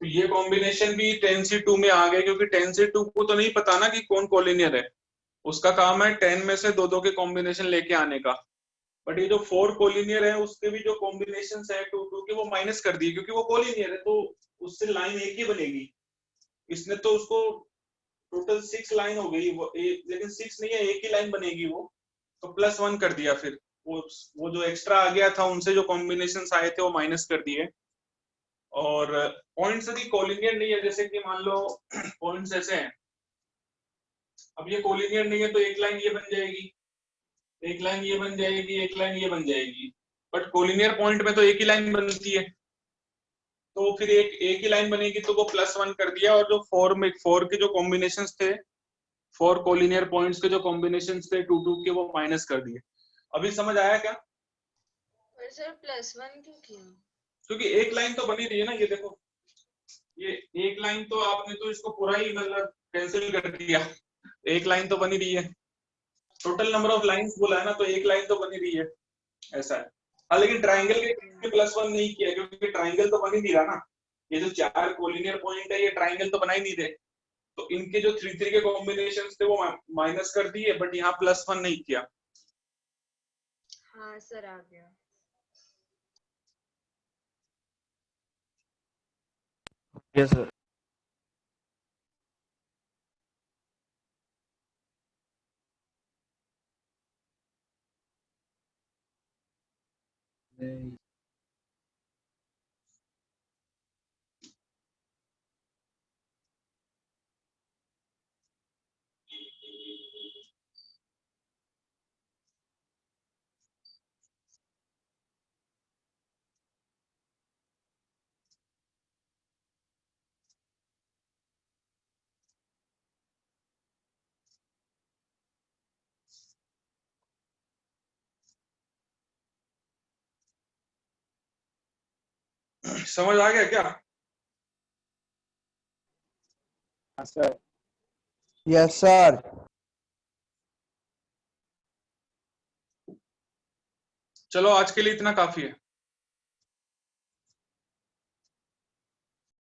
तो ये कॉम्बिनेशन भी 10C2 में आ गए, क्योंकि 10C2 को तो नहीं पता ना कि कौन कोलिनियर है, उसका काम है 10 में से दो दो के कॉम्बिनेशन लेके आने का। बट ये जो 4 कोलिनियर है उसके भी जो कॉम्बिनेशन है 2 के, वो माइनस कर दिए क्योंकि वो कोलिनियर है, तो उससे लाइन एक ही बनेगी। इसने तो उसको टोटल 6 लाइन हो गई, लेकिन 6 नहीं है, एक ही लाइन बनेगी वो, तो +1 कर दिया। फिर वो जो एक्स्ट्रा आ गया था उनसे जो कॉम्बिनेशन आए थे वो माइनस कर दिए। और पॉइंट्स यदि कोलिनियर नहीं है, जैसे कि मान लो पॉइंट्स ऐसे हैं, अब ये कोलिनियर नहीं है तो एक लाइन ये बन जाएगी, एक लाइन ये बन जाएगी, एक लाइन ये बन जाएगी। बट कोलिनियर पॉइंट में तो एक ही लाइन बनती है, तो फिर एक ही लाइन बनेगी, तो वो +1 कर दिया, और जो फोर के जो कॉम्बिनेशन थे, 4 कोलिनियर पॉइंट्स के जो कॉम्बिनेशन थे 2 2 के, वो माइनस कर दिए। अभी समझ आया क्या? पर सर +1 क्यों किया? क्योंकि एक लाइन तो बनी रही है ना, ये देखो, ये एक लाइन तो आपने तो इसको पूरा ही मतलब कैंसिल कर दिया, एक लाइन तो बनी रही है, टोटल नंबर ऑफ लाइंस बोला है ना, तो एक लाइन तो बनी रही है, ऐसा है। हाँ, लेकिन ट्राइंगल के +1 नहीं किया, क्योंकि ट्राइंगल तो बन ही नहीं रहा ना, ये जो 4 कोलिनियर पॉइंट है ये ट्राइंगल तो बना ही नहीं रहे, तो इनके जो 3 3 के कॉम्बिनेशन थे वो माइनस कर दिए, बट यहाँ +1 नहीं किया। हाँ सर आ गया। Yes sir. समझ आ गया क्या? हाँ सर। Yes, sir. चलो आज के लिए इतना काफी है।